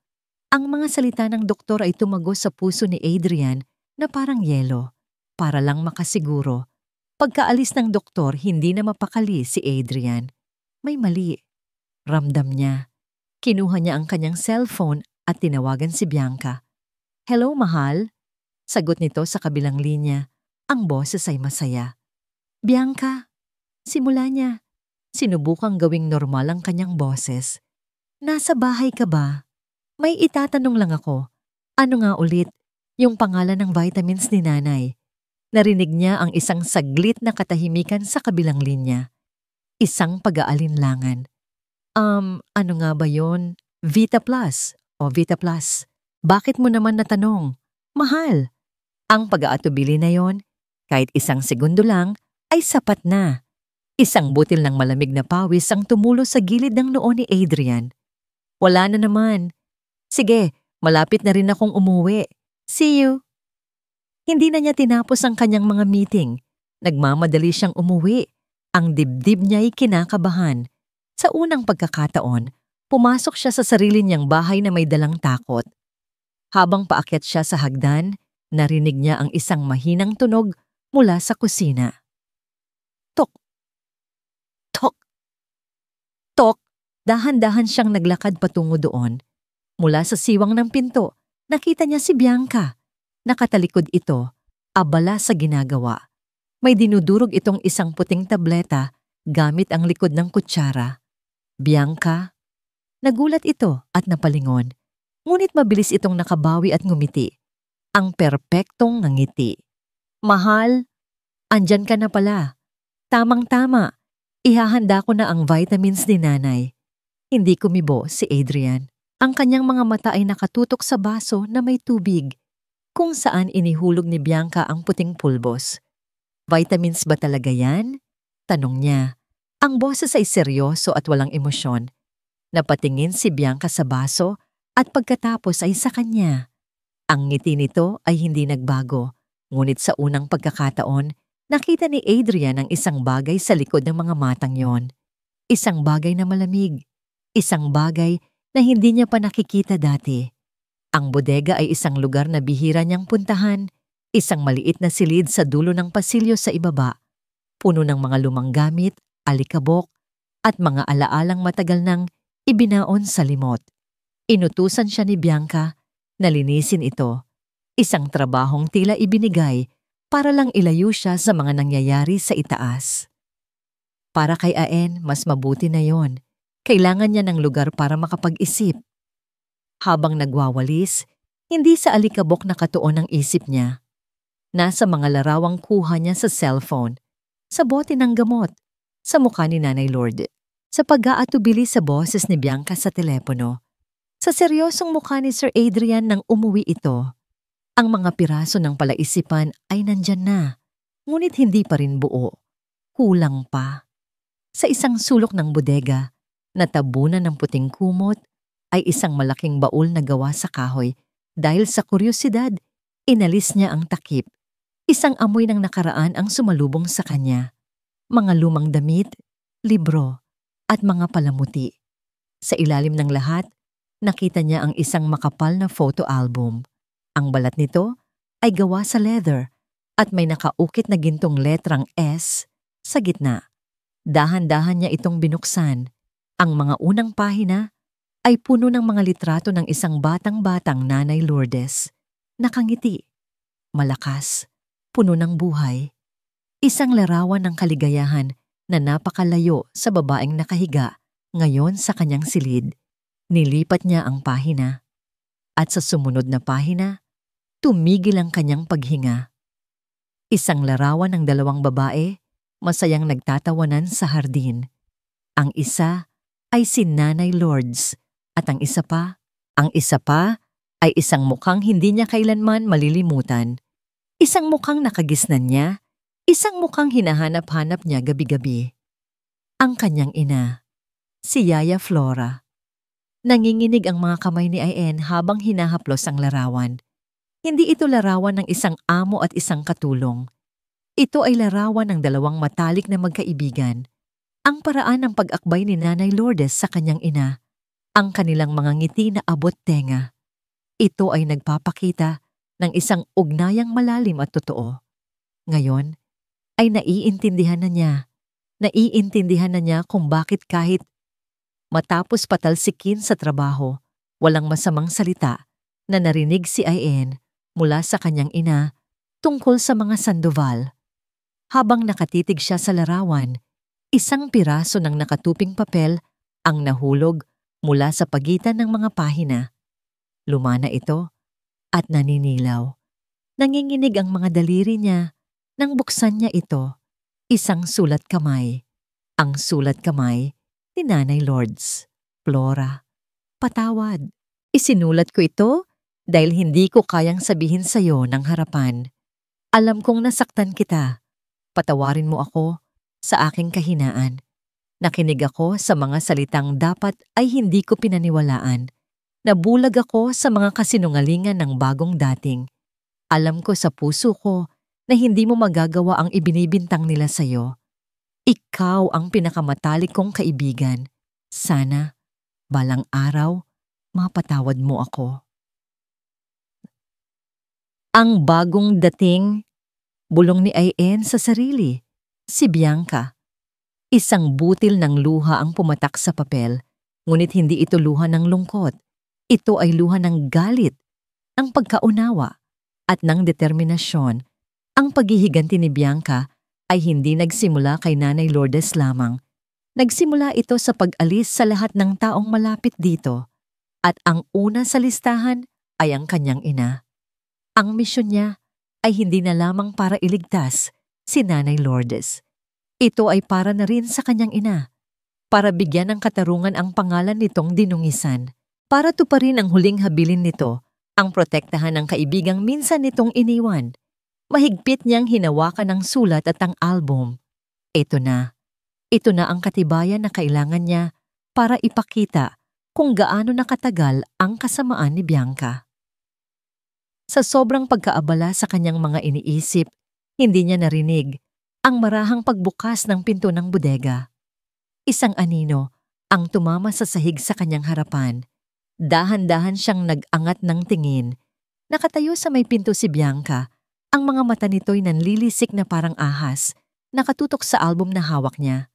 Ang mga salita ng doktor ay tumago sa puso ni Adrian na parang yelo para lang makasiguro. Pagkaalis ng doktor, hindi na mapakali si Adrian. May mali. Ramdam niya. Kinuha niya ang kanyang cellphone at tinawagan si Bianca. Hello, mahal? Sagot nito sa kabilang linya. Ang boses ay masaya. Bianca, simula niya. Sinubukang gawing normal ang kanyang boses. Nasa bahay ka ba? May itatanong lang ako. Ano nga ulit yung pangalan ng vitamins ni nanay? Narinig niya ang isang saglit na katahimikan sa kabilang linya. Isang pag-aalinlangan. Ano nga ba yon? Vita Plus o Vita Plus? Bakit mo naman natanong? Mahal. Ang pag-aatubili na yon, kahit isang segundo lang, ay sapat na. Isang butil ng malamig na pawis ang tumulo sa gilid ng noo ni Adrian. Wala na naman. Sige, malapit na rin akong umuwi. See you. Hindi na niya tinapos ang kanyang mga meeting. Nagmamadali siyang umuwi. Ang dibdib niya ay kinakabahan. Sa unang pagkakataon, pumasok siya sa sarili niyang bahay na may dalang takot. Habang paakyat siya sa hagdan, narinig niya ang isang mahinang tunog mula sa kusina. Tok! Tok! Tok! Dahan-dahan siyang naglakad patungo doon. Mula sa siwang ng pinto, nakita niya si Bianca. Nakatalikod ito, abala sa ginagawa. May dinudurog itong isang puting tableta gamit ang likod ng kutsara. Bianca? Nagulat ito at napalingon. Ngunit mabilis itong nakabawi at ngumiti. Ang perpektong ngiti. Mahal, andyan ka na pala. Tamang-tama, ihahanda ko na ang vitamins ni nanay. Hindi kumibo si Adrian. Ang kanyang mga mata ay nakatutok sa baso na may tubig, kung saan inihulog ni Bianca ang puting pulbos. Vitamins ba talaga yan? Tanong niya. Ang boses ay seryoso at walang emosyon. Napatingin si Bianca sa baso at pagkatapos ay sa kanya. Ang ngiti nito ay hindi nagbago, ngunit sa unang pagkakataon, nakita ni Adrian ang isang bagay sa likod ng mga matang yon. Isang bagay na malamig. Isang bagay na hindi niya pa nakikita dati. Ang bodega ay isang lugar na bihira niyang puntahan. Isang maliit na silid sa dulo ng pasilyo sa ibaba, puno ng mga lumang gamit, alikabok, at mga alaalang matagal nang ibinaon sa limot. Inutusan siya ni Bianca na linisin ito. Isang trabahong tila ibinigay para lang ilayo siya sa mga nangyayari sa itaas. Para kay Aen, mas mabuti na yon. Kailangan niya ng lugar para makapag-isip. Habang nagwawalis, hindi sa alikabok nakatuon ang isip niya. Nasa mga larawang kuha niya sa cellphone, sa bote ng gamot, sa mukha ni Nanay Lourdes, sa pag-aatubili sa boses ni Bianca sa telepono, sa seryosong mukha ni Sir Adrian nang umuwi ito. Ang mga piraso ng palaisipan ay nandyan na, ngunit hindi pa rin buo. Kulang pa. Sa isang sulok ng bodega, natabunan ng puting kumot, ay isang malaking baul na gawa sa kahoy. Dahil sa kuryosidad, inalis niya ang takip. Isang amoy ng nakaraan ang sumalubong sa kanya. Mga lumang damit, libro, at mga palamuti. Sa ilalim ng lahat, nakita niya ang isang makapal na photo album. Ang balat nito ay gawa sa leather at may nakaukit na gintong letrang S sa gitna. Dahan-dahan niya itong binuksan. Ang mga unang pahina ay puno ng mga litrato ng isang batang-batang Nanay Lourdes. Nakangiti, malakas, puno ng buhay. Isang larawan ng kaligayahan na napakalayo sa babaeng nakahiga ngayon sa kanyang silid. Nilipat niya ang pahina. At sa sumunod na pahina, tumigil ang kanyang paghinga. Isang larawan ng dalawang babae, masayang nagtatawanan sa hardin. Ang isa ay si Nanay Lourdes at ang isa pa ay isang mukhang hindi niya kailanman malilimutan. Isang mukhang nakagisnan niya, isang mukhang hinahanap-hanap niya gabi-gabi. Ang kanyang ina, si Yaya Flora. Nanginginig ang mga kamay ni Ayen habang hinahaplos ang larawan. Hindi ito larawan ng isang amo at isang katulong. Ito ay larawan ng dalawang matalik na magkaibigan. Ang paraan ng pag-akbay ni Nanay Lourdes sa kanyang ina, ang kanilang mga ngiti na abot tenga. Ito ay nagpapakita ng isang ugnayang malalim at totoo. Ngayon, ay naiintindihan na niya kung bakit kahit matapos patalsikin sa trabaho, walang masamang salita na narinig si Ayen mula sa kanyang ina tungkol sa mga Sandoval. Habang nakatitig siya sa larawan, isang piraso ng nakatuping papel ang nahulog mula sa pagitan ng mga pahina. Lumana ito at naninilaw. Nanginginig ang mga daliri niya nang buksan niya ito. Isang sulat kamay. Ang sulat kamay ni Nanay Lourdes. Flora, patawad. Isinulat ko ito dahil hindi ko kayang sabihin sa'yo ng harapan. Alam kong nasaktan kita. Patawarin mo ako sa aking kahinaan. Nakinig ako sa mga salitang dapat ay hindi ko pinaniwalaan. Nabulag ako sa mga kasinungalingan ng bagong dating. Alam ko sa puso ko na hindi mo magagawa ang ibinibintang nila sa'yo. Ikaw ang pinakamatalik kong kaibigan. Sana, balang araw, mapatawad mo ako. Ang bagong dating, bulong ni Ayen sa sarili, si Bianca. Isang butil ng luha ang pumatak sa papel, ngunit hindi ito luha ng lungkot. Ito ay luha ng galit, ng pagkaunawa, at ng determinasyon. Ang paghihiganti ni Bianca ay hindi nagsimula kay Nanay Lourdes lamang. Nagsimula ito sa pag-alis sa lahat ng taong malapit dito. At ang una sa listahan ay ang kanyang ina. Ang misyon niya ay hindi na lamang para iligtas si Nanay Lourdes. Ito ay para na rin sa kanyang ina. Para bigyan ng katarungan ang pangalan nitong dinungisan. Para tuparin ang huling habilin nito, ang protektahan ng kaibigang minsan nitong iniwan. Mahigpit niyang hinawakan ang sulat at ang album. Ito na ang katibayan na kailangan niya para ipakita kung gaano nakatagal ang kasamaan ni Bianca. Sa sobrang pagkaabala sa kanyang mga iniisip, hindi niya narinig ang marahang pagbukas ng pinto ng bodega. Isang anino ang tumama sa sahig sa kanyang harapan. Dahan-dahan siyang nag-angat ng tingin. Nakatayo sa may pinto si Bianca. Ang mga mata nito'y nanlilisik na parang ahas, nakatutok sa album na hawak niya.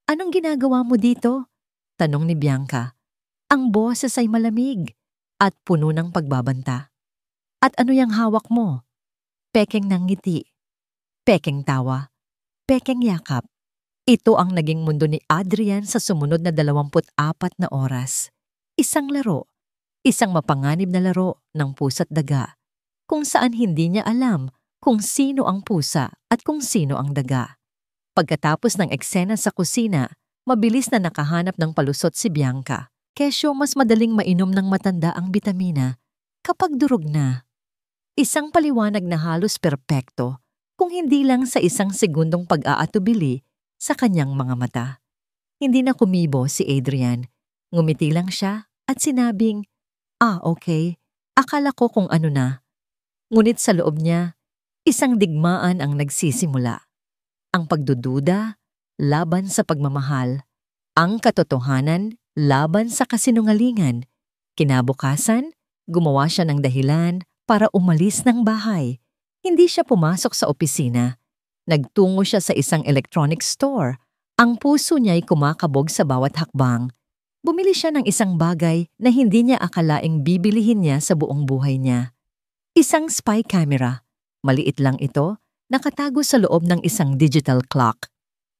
Anong ginagawa mo dito? Tanong ni Bianca. Ang boses ay malamig at puno ng pagbabanta. At ano yang hawak mo? Pekeng ng ngiti, pekeng tawa, pekeng yakap. Ito ang naging mundo ni Adrian sa sumunod na 24 na oras. Isang laro, isang mapanganib na laro ng pusa't daga, kung saan hindi niya alam kung sino ang pusa at kung sino ang daga. Pagkatapos ng eksena sa kusina, mabilis na nakahanap ng palusot si Bianca. Kesyo mas madaling mainom ng matanda ang bitamina kapag durog na. Isang paliwanag na halos perpekto kung hindi lang sa isang segundong pag-aatubili sa kanyang mga mata. Hindi na kumibo si Adrian. Ngumiti lang siya at sinabing, okay, akala ko kung ano na. Ngunit sa loob niya, isang digmaan ang nagsisimula. Ang pagdududa, laban sa pagmamahal, Ang katotohanan laban sa kasinungalingan. Kinabukasan, gumawa siya ng dahilan para umalis ng bahay. Hindi siya pumasok sa opisina. Nagtungo siya sa isang electronic store. Ang puso niya'y kumakabog sa bawat hakbang. Bumili siya ng isang bagay na hindi niya akalaing bibilihin niya sa buong buhay niya. Isang spy camera. Maliit lang ito, nakatago sa loob ng isang digital clock.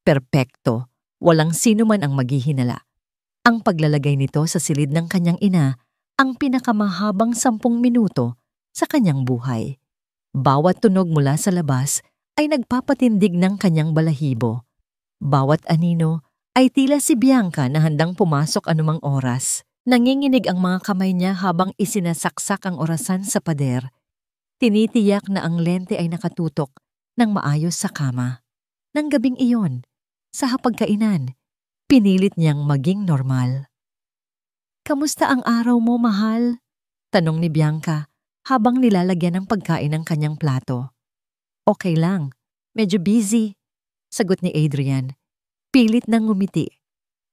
Perpekto, walang sino man ang maghihinala. Ang paglalagay nito sa silid ng kanyang ina ang pinakamahabang 10 minuto sa kanyang buhay. Bawat tunog mula sa labas ay nagpapatindig ng kanyang balahibo. Bawat anino ay tila si Bianca na handang pumasok anumang oras. Nanginginig ang mga kamay niya habang isinasaksak ang orasan sa pader. Tinitiyak na ang lente ay nakatutok ng maayos sa kama. Nang gabing iyon, sa hapagkainan, pinilit niyang maging normal. "Kamusta ang araw mo, mahal?" tanong ni Bianca habang nilalagyan ng pagkain ang kanyang plato. "Okay lang, medyo busy," sagot ni Adrian. Pilit nang ngumiti.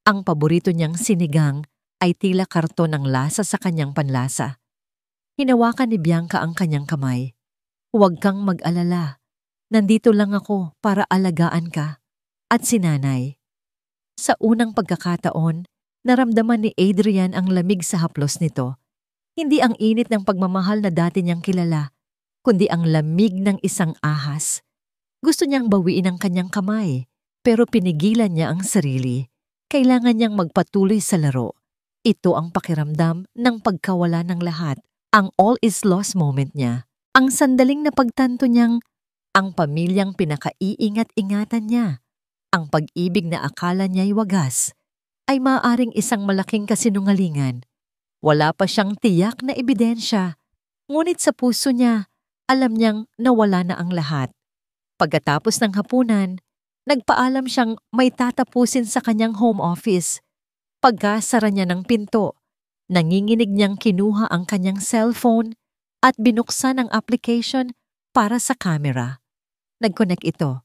Ang paborito niyang sinigang ay tila karton ng lasa sa kanyang panlasa. Hinawakan ni Bianca ang kanyang kamay. "Huwag kang mag-alala. Nandito lang ako para alagaan ka." At si nanay. Sa unang pagkakataon, naramdaman ni Adrian ang lamig sa haplos nito. Hindi ang init ng pagmamahal na dati niyang kilala, kundi ang lamig ng isang ahas. Gusto niyang bawiin ang kanyang kamay, pero pinigilan niya ang sarili. Kailangan niyang magpatuloy sa laro. Ito ang pakiramdam ng pagkawala ng lahat, ang all is lost moment niya. Ang sandaling napagtanto niyang ang pamilyang pinakaiingat-ingatan niya, ang pag-ibig na akala niya'y wagas, ay maaaring isang malaking kasinungalingan. Wala pa siyang tiyak na ebidensya, ngunit sa puso niya, alam niyang nawala na ang lahat. Pagkatapos ng hapunan, nagpaalam siyang may tatapusin sa kanyang home office. Pagkasara niya ng pinto, nanginginig niyang kinuha ang kanyang cellphone at binuksan ang application para sa camera. Nag-connect ito.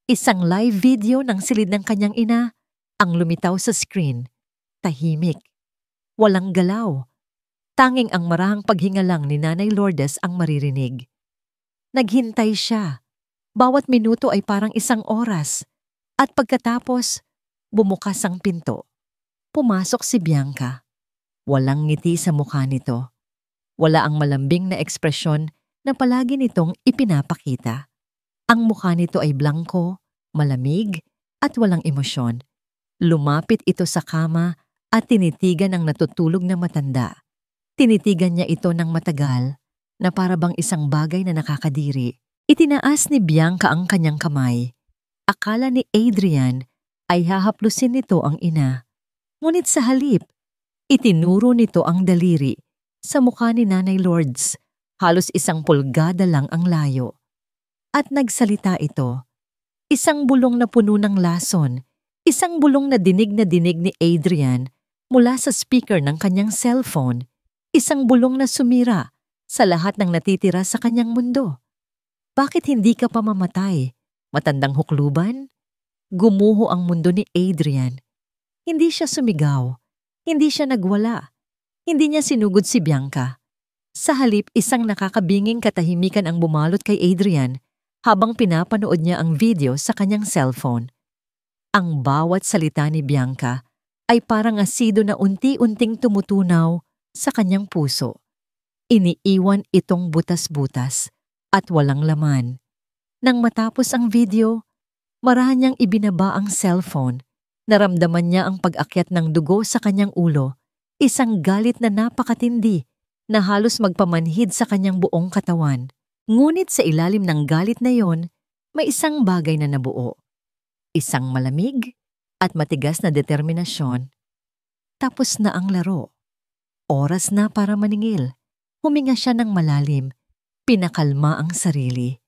Isang live video ng silid ng kanyang ina ang lumitaw sa screen. Tahimik. Walang galaw. Tanging ang marahang paghinga lang ni Nanay Lourdes ang maririnig. Naghintay siya. Bawat minuto ay parang isang oras. At pagkatapos, bumukas ang pinto. Pumasok si Bianca. Walang ngiti sa mukha nito. Wala ang malambing na ekspresyon na palagi nitong ipinapakita. Ang mukha nito ay blanko, malamig, at walang emosyon. Lumapit ito sa kama at tinitigan ang natutulog na matanda. Tinitigan niya ito ng matagal na para bang isang bagay na nakakadiri. Itinaas ni Bianca ang kanyang kamay. Akala ni Adrian ay hahaplusin nito ang ina. Ngunit sa halip, itinuro nito ang daliri sa mukha ni Nanay Lourdes. Halos 1 pulgada lang ang layo. At nagsalita ito. Isang bulong na puno ng lason. Isang bulong na dinig ni Adrian mula sa speaker ng kanyang cellphone. Isang bulong na sumira sa lahat ng natitira sa kanyang mundo. "Bakit hindi ka pa mamatay? Matandang hukluban?" Gumuho ang mundo ni Adrian. Hindi siya sumigaw. Hindi siya nagwala. Hindi niya sinugod si Bianca. Sa halip, isang nakakabinging katahimikan ang bumalot kay Adrian habang pinapanood niya ang video sa kanyang cellphone. Ang bawat salita ni Bianca ay parang asido na unti-unting tumutunaw sa kanyang puso. Iniiwan itong butas-butas at walang laman. Nang matapos ang video, marahan niyang ibinaba ang cellphone. Naramdaman niya ang pag-akyat ng dugo sa kanyang ulo, isang galit na napakatindi na halos magpamanhid sa kanyang buong katawan. Ngunit sa ilalim ng galit na yon, may isang bagay na nabuo. Isang malamig at matigas na determinasyon. Tapos na ang laro. Oras na para maningil. Huminga siya ng malalim. Pinakalma ang sarili.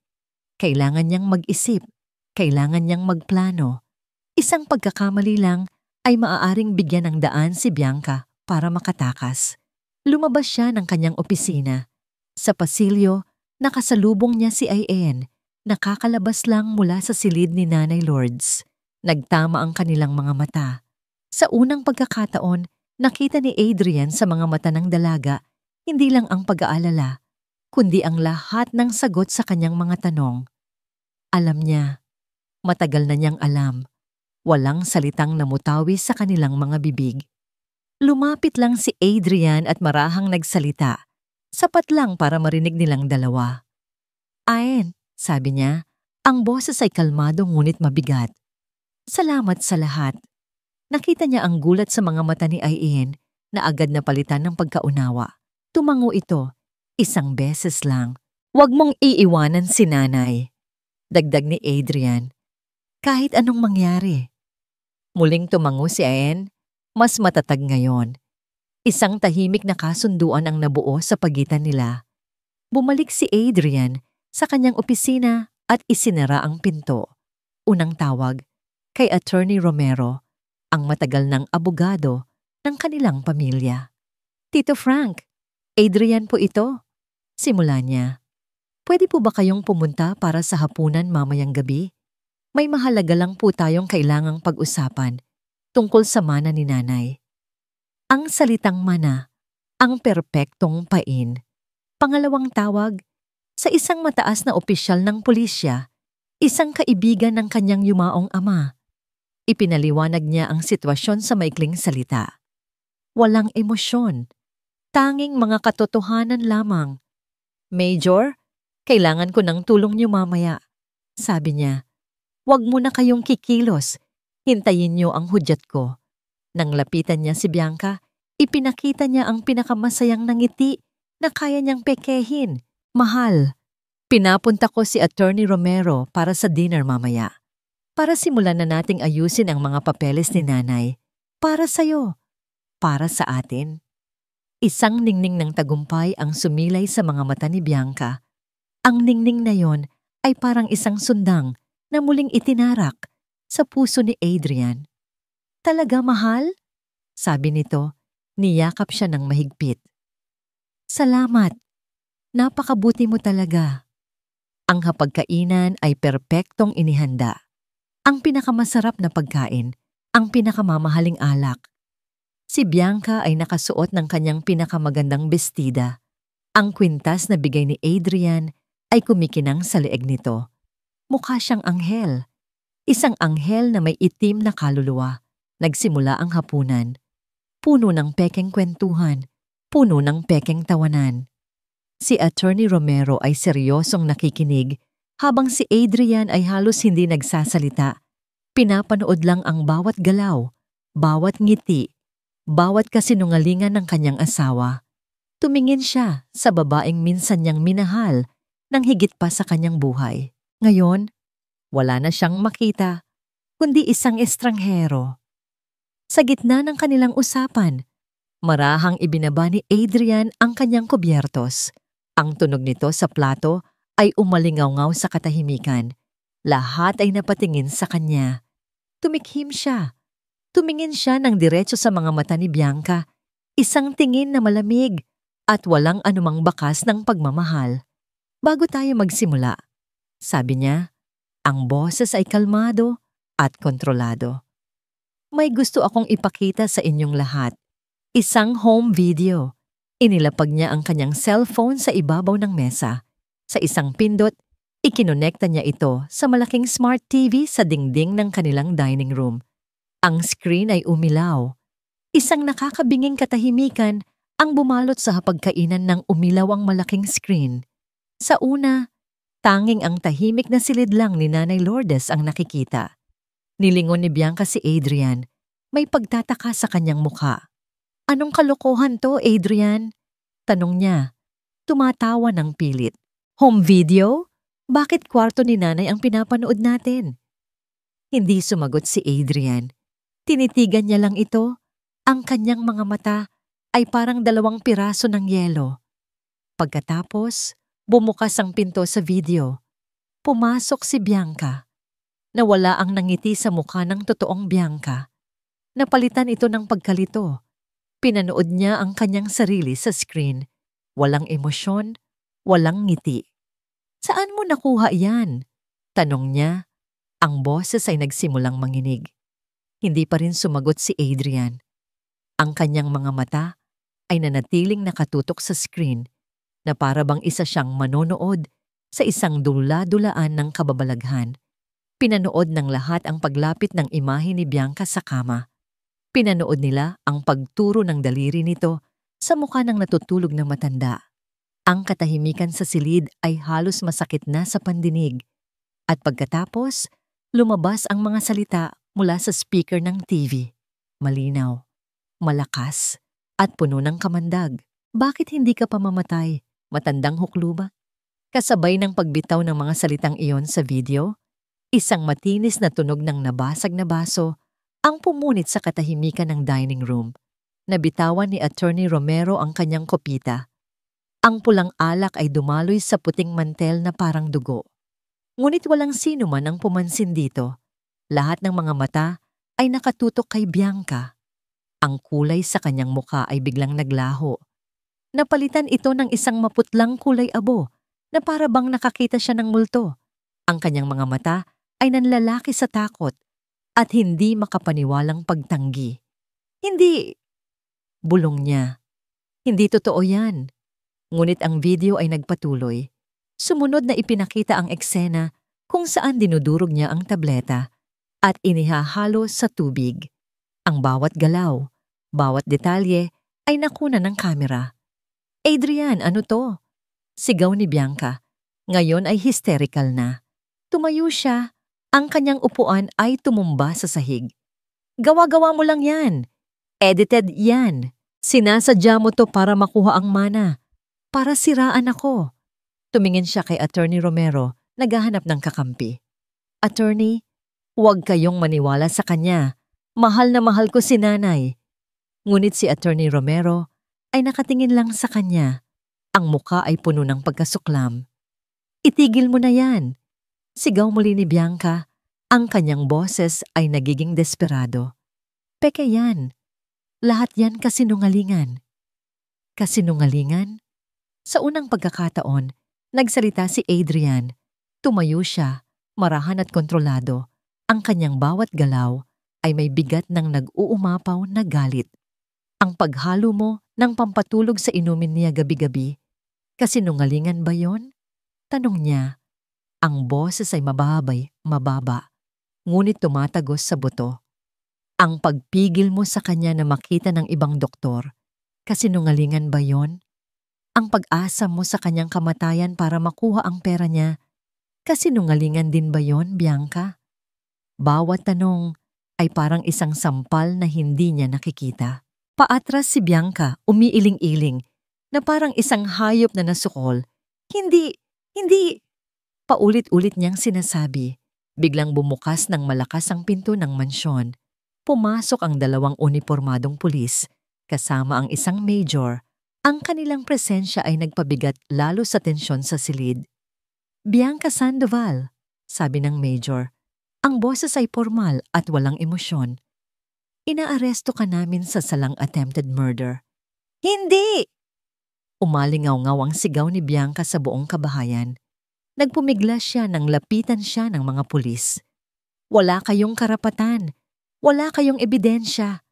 Kailangan niyang mag-isip. Kailangan niyang magplano. Isang pagkakamali lang ay maaaring bigyan ng daan si Bianca para makatakas. Lumabas siya ng kanyang opisina. Sa pasilyo, nakasalubong niya si Ian. Nakakalabas lang mula sa silid ni Nanay Lourdes. Nagtama ang kanilang mga mata. Sa unang pagkakataon, nakita ni Adrian sa mga mata ng dalaga hindi lang ang pag-aalala, kundi ang lahat ng sagot sa kanyang mga tanong. Alam niya, matagal na niyang alam, walang salitang namutawi sa kanilang mga bibig. Lumapit lang si Adrian at marahang nagsalita, sapat lang para marinig nilang dalawa. Aen, sabi niya, ang boses ay kalmado ngunit mabigat. Salamat sa lahat. Nakita niya ang gulat sa mga mata ni Aen na agad na palitan ng pagkaunawa. Tumango ito, isang beses lang. Huwag mong iiwanan si nanay. Dagdag ni Adrian. Kahit anong mangyari. Muling tumango si Aen, mas matatag ngayon. Isang tahimik na kasunduan ang nabuo sa pagitan nila. Bumalik si Adrian sa kanyang opisina at isinara ang pinto. Unang tawag kay Attorney Romero, ang matagal ng abogado ng kanilang pamilya. Tito Frank, Adrian po ito. Simula niya. Pwede po ba kayong pumunta para sa hapunan mamayang gabi? May mahalaga lang po tayong kailangang pag-usapan tungkol sa mana ni nanay. Ang salitang mana, ang perpektong pain. Pangalawang tawag, sa isang mataas na opisyal ng pulisya, isang kaibigan ng kanyang yumaong ama. Ipinaliwanag niya ang sitwasyon sa maikling salita. Walang emosyon, tanging mga katotohanan lamang. Major, kailangan ko ng tulong niyo mamaya. Sabi niya, huwag muna kayong kikilos, hintayin niyo ang hudyat ko. Nang lapitan niya si Bianca, ipinakita niya ang pinakamasayang ngiti na kaya niyang pekehin. Mahal, pinapunta ko si Attorney Romero para sa dinner mamaya. Para simulan na nating ayusin ang mga papeles ni nanay. Para sa'yo. Para sa atin. Isang ningning ng tagumpay ang sumilay sa mga mata ni Bianca. Ang ningning na yon ay parang isang sundang na muling itinarak sa puso ni Adrian. Talaga mahal? Sabi nito, niyakap siya ng mahigpit. Salamat. Napakabuti mo talaga. Ang hapagkainan ay perpektong inihanda. Ang pinakamasarap na pagkain, ang pinakamamahaling alak. Si Bianca ay nakasuot ng kanyang pinakamagandang bestida. Ang kwintas na bigay ni Adrian ay kumikinang sa leeg nito. Mukha siyang anghel. Isang anghel na may itim na kaluluwa. Nagsimula ang hapunan. Puno ng pekeng kwentuhan. Puno ng pekeng tawanan. Si Attorney Romero ay seryosong nakikinig habang si Adrian ay halos hindi nagsasalita. Pinapanood lang ang bawat galaw, bawat ngiti, bawat kasinungalingan ng kanyang asawa. Tumingin siya sa babaeng minsan niyang minahal nang higit pa sa kanyang buhay. Ngayon, wala na siyang makita, kundi isang estranghero. Sa gitna ng kanilang usapan, marahang ibinaba ni Adrian ang kanyang kubyertos. Ang tunog nito sa plato ay umalingaw-ngaw sa katahimikan. Lahat ay napatingin sa kanya. Tumikhim siya. Tumingin siya ng diretso sa mga mata ni Bianca. Isang tingin na malamig at walang anumang bakas ng pagmamahal. Bago tayo magsimula, sabi niya, ang boses ay kalmado at kontrolado. May gusto akong ipakita sa inyong lahat. Isang home video. Inilapag niya ang kanyang cellphone sa ibabaw ng mesa. Sa isang pindot, ikinonekta niya ito sa malaking smart TV sa dingding ng kanilang dining room. Ang screen ay umilaw. Isang nakakabinging katahimikan ang bumalot sa hapagkainan ng umilaw ang malaking screen. Sa una, tanging ang tahimik na silid lang ni Nanay Lourdes ang nakikita. Nilingon ni Bianca si Adrian. May pagtataka sa kanyang mukha. Anong kalokohan to, Adrian? Tanong niya. Tumatawa ng pilit. Home video? Bakit kwarto ni nanay ang pinapanood natin? Hindi sumagot si Adrian. Tinitigan niya lang ito. Ang kanyang mga mata ay parang 2 piraso ng yelo. Pagkatapos, bumukas ang pinto sa video. Pumasok si Bianca. Nawala ang nangiti sa mukha ng totoong Bianca. Napalitan ito ng pagkalito. Pinanood niya ang kanyang sarili sa screen. Walang emosyon, walang ngiti. Saan mo nakuha yan? Tanong niya. Ang boses ay nagsimulang manginig. Hindi pa rin sumagot si Adrian. Ang kanyang mga mata ay nanatiling nakatutok sa screen na para bang isa siyang manonood sa isang dula-dulaan ng kababalaghan. Pinanood ng lahat ang paglapit ng imahe ni Bianca sa kama. Pinanood nila ang pagturo ng daliri nito sa mukha ng natutulog na matanda. Ang katahimikan sa silid ay halos masakit na sa pandinig. At pagkatapos, lumabas ang mga salita mula sa speaker ng TV. Malinaw, malakas, at puno ng kamandag. Bakit hindi ka pa mamatay? Matandang huklo ba? Kasabay ng pagbitaw ng mga salitang iyon sa video, isang matinis na tunog ng nabasag na baso ang pumunit sa katahimikan ng dining room. Nabitawan ni Attorney Romero ang kanyang kopita. Ang pulang alak ay dumaloy sa puting mantel na parang dugo. Ngunit walang sino man ang pumansin dito. Lahat ng mga mata ay nakatutok kay Bianca. Ang kulay sa kanyang mukha ay biglang naglaho. Napalitan ito ng isang maputlang kulay abo na para bang nakakita siya ng multo. Ang kanyang mga mata ay nanlalaki sa takot at hindi makapaniwalang pagtanggi. Hindi! Bulong niya. Hindi totoo yan. Ngunit ang video ay nagpatuloy. Sumunod na ipinakita ang eksena kung saan dinudurog niya ang tableta at inihahalo sa tubig. Ang bawat galaw, bawat detalye ay nakuna ng kamera. Adrian, ano to? Sigaw ni Bianca. Ngayon ay hysterical na. Tumayo siya. Ang kanyang upuan ay tumumba sa sahig. Gawa-gawa mo lang yan. Edited yan. Sinasadya mo to para makuha ang mana. Para siraan ako. Tumingin siya kay Attorney Romero, naghahanap ng kakampi. Attorney, huwag kayong maniwala sa kanya. Mahal na mahal ko si nanay. Ngunit si Attorney Romero ay nakatingin lang sa kanya. Ang muka ay puno ng pagkasuklam. Itigil mo na yan. Sigaw muli ni Bianca. Ang kanyang boses ay nagiging desperado. Peke yan. Lahat yan kasinungalingan. Kasinungalingan? Sa unang pagkakataon, nagsalita si Adrian. Tumayo siya, marahan at kontrolado. Ang kanyang bawat galaw ay may bigat ng nag-uumapaw na galit. Ang paghalo mo ng pampatulog sa inumin niya gabi-gabi, kasinungalingan ba yon? Tanong niya. Ang boses ay mababa, ngunit tumatagos sa buto. Ang pagpigil mo sa kanya na makita ng ibang doktor, kasinungalingan ba yon? Ang pag-asa mo sa kanyang kamatayan para makuha ang pera niya, kasinungalingan din ba yon, Bianca? Bawat tanong ay parang isang sampal na hindi niya nakikita. Paatras si Bianca, umiiling-iling, na parang isang hayop na nasukol. Hindi! Paulit-ulit niyang sinasabi. Biglang bumukas ng malakas ang pinto ng mansyon. Pumasok ang dalawang unipormadong pulis, kasama ang isang major. Ang kanilang presensya ay nagpabigat lalo sa tensyon sa silid. Bianca Sandoval, sabi ng major. Ang boses ay formal at walang emosyon. Inaaresto ka namin sa salang attempted murder. Hindi! Umalingaw-ngaw ang sigaw ni Bianca sa buong kabahayan. Nagpumigla siya nang lapitan siya ng mga pulis. Wala kayong karapatan. Wala kayong ebidensya.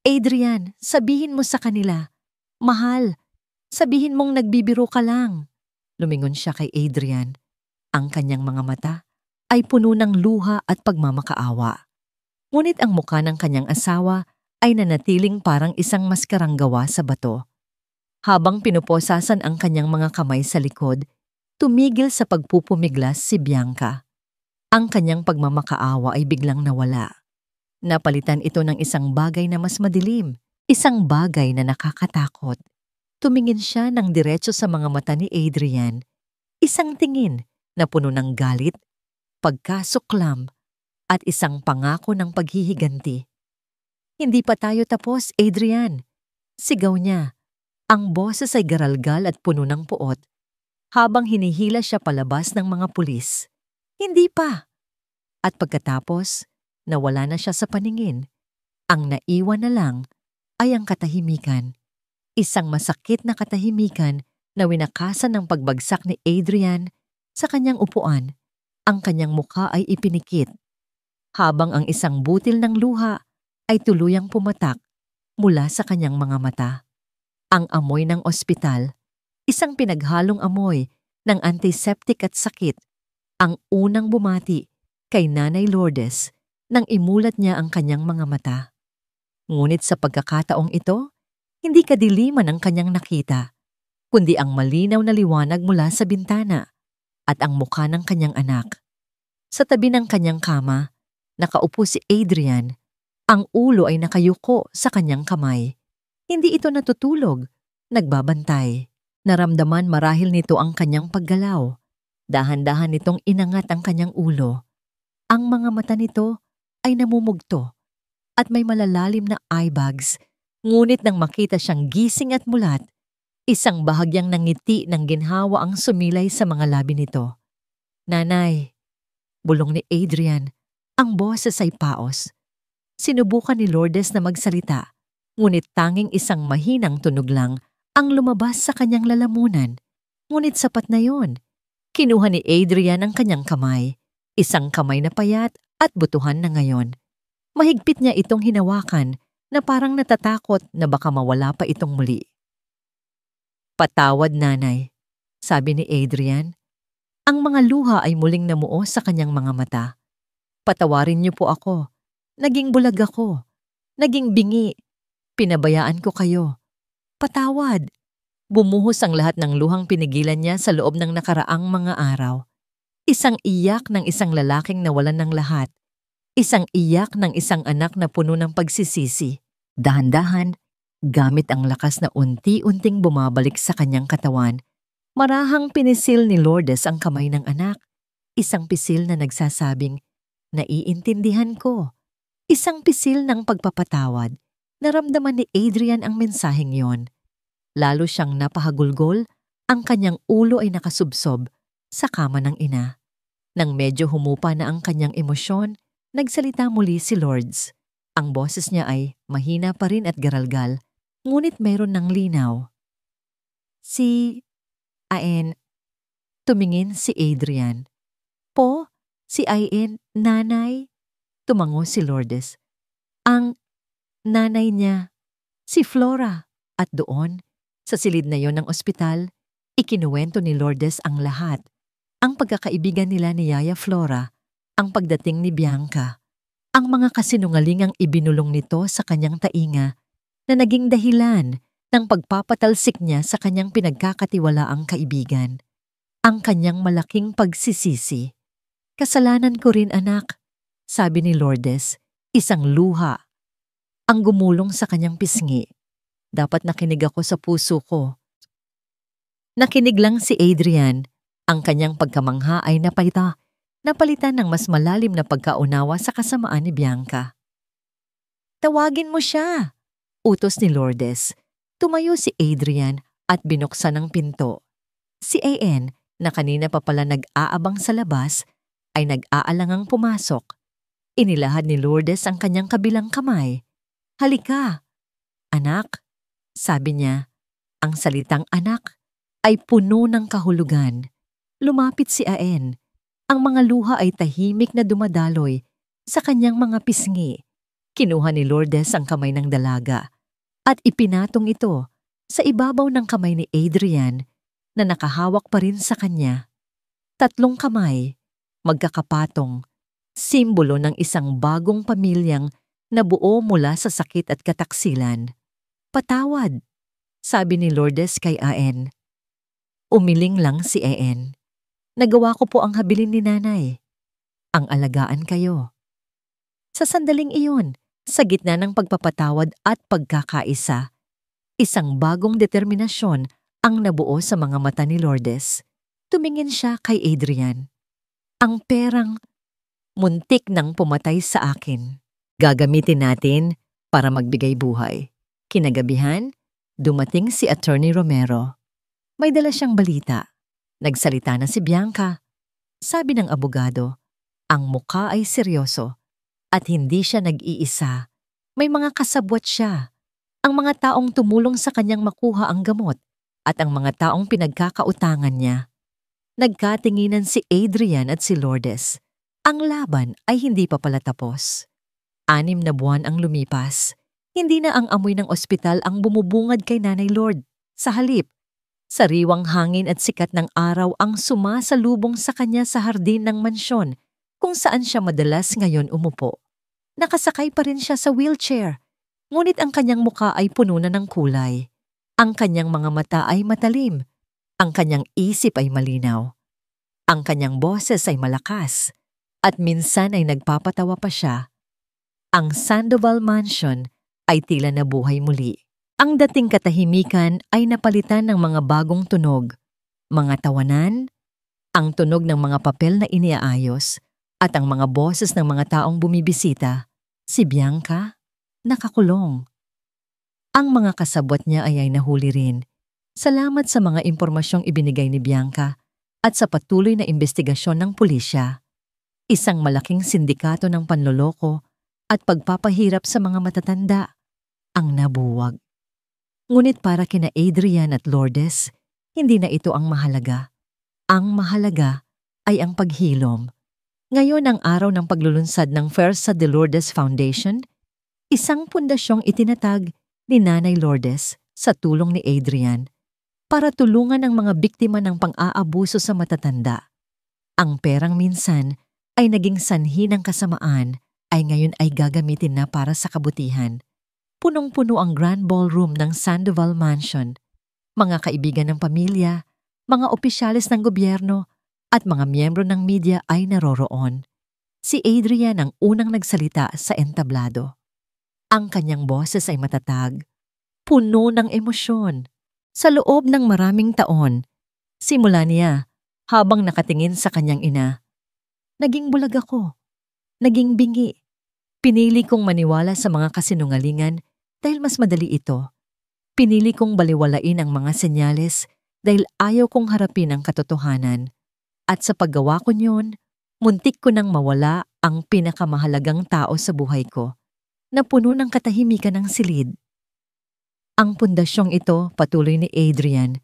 Adrian, sabihin mo sa kanila. Mahal, sabihin mong nagbibiro ka lang. Lumingon siya kay Adrian. Ang kanyang mga mata ay puno ng luha at pagmamakaawa. Ngunit ang mukha ng kanyang asawa ay nanatiling parang isang maskarang gawa sa bato. Habang pinuposasan ang kanyang mga kamay sa likod, tumigil sa pagpupumiglas si Bianca. Ang kanyang pagmamakaawa ay biglang nawala. Napalitan ito ng isang bagay na mas madilim, isang bagay na nakakatakot. Tumingin siya ng diretso sa mga mata ni Adrian, isang tingin na puno ng galit, pagkasuklam, at isang pangako ng paghihiganti. Hindi pa tayo tapos, Adrian. Sigaw niya. Ang boses ay garalgal at puno ng puot. Habang hinihila siya palabas ng mga pulis. Hindi pa. At pagkatapos, nawala na siya sa paningin. Ang naiwan na lang ay ang katahimikan. Isang masakit na katahimikan na winakasan ng pagbagsak ni Adrian sa kanyang upuan. Ang kanyang mukha ay ipinikit. Habang ang isang butil ng luha ay tuluyang pumatak mula sa kanyang mga mata. Ang amoy ng ospital, isang pinaghalong amoy ng antiseptic at sakit, ang unang bumati kay Nanay Lourdes nang imulat niya ang kanyang mga mata. Ngunit sa pagkakataong ito, hindi kadiliman ang kanyang nakita, kundi ang malinaw na liwanag mula sa bintana at ang mukha ng kanyang anak. Sa tabi ng kanyang kama, nakaupo si Adrian. Ang ulo ay nakayuko sa kanyang kamay. Hindi ito natutulog, nagbabantay. Naramdaman marahil nito ang kanyang paggalaw. Dahan-dahan nitong inangat ang kanyang ulo. Ang mga mata nito ay namumugto at may malalalim na eye bags. Ngunit nang makita siyang gising at mulat, isang bahagyang nangiti ng ginhawa ang sumilay sa mga labi nito. "Nanay," bulong ni Adrian, ang boses ay paos. Sinubukan ni Lourdes na magsalita, ngunit tanging isang mahinang tunog lang ang lumabas sa kanyang lalamunan. Ngunit sapat na yon. Kinuha ni Adrian ang kanyang kamay, isang kamay na payat at butuhan na ngayon. Mahigpit niya itong hinawakan na parang natatakot na baka mawala pa itong muli. "Patawad, nanay," sabi ni Adrian. Ang mga luha ay muling namuo sa kanyang mga mata. "Patawarin niyo po ako. Naging bulag ako. Naging bingi. Pinabayaan ko kayo. Patawad." Bumuhos ang lahat ng luhang pinigilan niya sa loob ng nakaraang mga araw. Isang iyak ng isang lalaking nawalan ng lahat. Isang iyak ng isang anak na puno ng pagsisisi. Dahan-dahan, gamit ang lakas na unti-unting bumabalik sa kanyang katawan, marahang pinisil ni Lourdes ang kamay ng anak. Isang pisil na nagsasabing, "Naiintindihan ko." Isang pisil ng pagpapatawad. Naramdaman ni Adrian ang mensaheng yon. Lalo siyang napahagulgol, ang kanyang ulo ay nakasubsob sa kama ng ina. Nang medyo humupa na ang kanyang emosyon, nagsalita muli si Lourdes. Ang boses niya ay mahina pa rin at garalgal, ngunit mayroon ng linaw. "Si Aen," tumingin si Adrian. "Po, si Aen, nanay?" Tumango si Lourdes. "Ang nanay niya, si Flora." At doon, sa silid na yon ng ospital, ikinuwento ni Lourdes ang lahat. Ang pagkakaibigan nila ni Yaya Flora, ang pagdating ni Bianca, ang mga kasinungalingang ibinulong nito sa kanyang tainga na naging dahilan ng pagpapatalsik niya sa kanyang pinagkakatiwalaang kaibigan. Ang kanyang malaking pagsisisi. "Kasalanan ko rin, anak," sabi ni Lourdes, isang luha ang gumulong sa kanyang pisngi. "Dapat nakinig ako sa puso ko." Nakinig lang si Adrian. Ang kanyang pagkamangha ay napalitan ng mas malalim na pagkaunawa sa kasamaan ni Bianca. "Tawagin mo siya," utos ni Lourdes. Tumayo si Adrian at binuksan ang pinto. Si Aen, na kanina pa pala nag-aabang sa labas, ay nag-aalangang pumasok. Inilahad ni Lourdes ang kanyang kabilang kamay. "Halika, anak," sabi niya. Ang salitang anak ay puno ng kahulugan. Lumapit si Aen. Ang mga luha ay tahimik na dumadaloy sa kanyang mga pisngi. Kinuha ni Lourdes ang kamay ng dalaga at ipinatong ito sa ibabaw ng kamay ni Adrian na nakahawak pa rin sa kanya. 3 kamay, magkakapatong, simbolo ng isang bagong pamilyang nabuo mula sa sakit at kataksilan. "Patawad," sabi ni Lourdes kay Aen. Umiling lang si Aen. "Nagawa ko po ang habilin ni nanay. Ang alagaan kayo." Sa sandaling iyon, sa gitna ng pagpapatawad at pagkakaisa, isang bagong determinasyon ang nabuo sa mga mata ni Lourdes. Tumingin siya kay Adrian. "Ang perang muntik nang pumatay sa akin, gagamitin natin para magbigay buhay." Kinagabihan, dumating si Attorney Romero. May dala siyang balita. Nagsalita na si Bianca. Sabi ng abogado, ang mukha ay seryoso at hindi siya nag-iisa. May mga kasabwat siya. Ang mga taong tumulong sa kanyang makuha ang gamot at ang mga taong pinagkakautangan niya. Nagkatinginan si Adrian at si Lourdes. Ang laban ay hindi pa pala tapos. 6 na buwan ang lumipas. Hindi na ang amoy ng ospital ang bumubungad kay Nanay Lord. Sa halip, sariwang hangin at sikat ng araw ang sumasalubong sa kanya sa hardin ng mansyon kung saan siya madalas ngayon umupo. Nakasakay pa rin siya sa wheelchair, ngunit ang kanyang muka ay puno na ng kulay. Ang kanyang mga mata ay matalim. Ang kanyang isip ay malinaw. Ang kanyang boses ay malakas. At minsan ay nagpapatawa pa siya. Ang Sandoval Mansion ay tila nabuhay muli. Ang dating katahimikan ay napalitan ng mga bagong tunog, mga tawanan, ang tunog ng mga papel na iniaayos, at ang mga boses ng mga taong bumibisita. Si Bianca, nakakulong. Ang mga kasabwat niya ay nahuli rin. Salamat sa mga impormasyong ibinigay ni Bianca at sa patuloy na investigasyon ng pulisya. Isang malaking sindikato ng panloloko at pagpapahirap sa mga matatanda ang nabuwag. Ngunit para kina Adrian at Lourdes, hindi na ito ang mahalaga. Ang mahalaga ay ang paghilom. Ngayon ang araw ng paglulunsad ng Fersa de Lourdes Foundation, isang pundasyong itinatag ni Nanay Lourdes sa tulong ni Adrian para tulungan ang mga biktima ng pang-aabuso sa matatanda. Ang perang minsan ay naging sanhi ng kasamaan ay ngayon ay gagamitin na para sa kabutihan. Punong-puno ang Grand Ballroom ng Sandoval Mansion. Mga kaibigan ng pamilya, mga opisyalis ng gobyerno, at mga miyembro ng media ay naroroon. Si Adrian ang unang nagsalita sa entablado. Ang kanyang boses ay matatag, puno ng emosyon. Sa loob ng maraming taon, simula niya habang nakatingin sa kanyang ina, naging bulag ako, naging bingi. Pinili kong maniwala sa mga kasinungalingan dahil mas madali ito. Pinili kong baliwalain ang mga senyales dahil ayaw kong harapin ang katotohanan. At sa paggawa ko niyon, muntik ko nang mawala ang pinakamahalagang tao sa buhay ko, na puno ng katahimikan ng silid. Ang pundasyong ito, patuloy ni Adrian,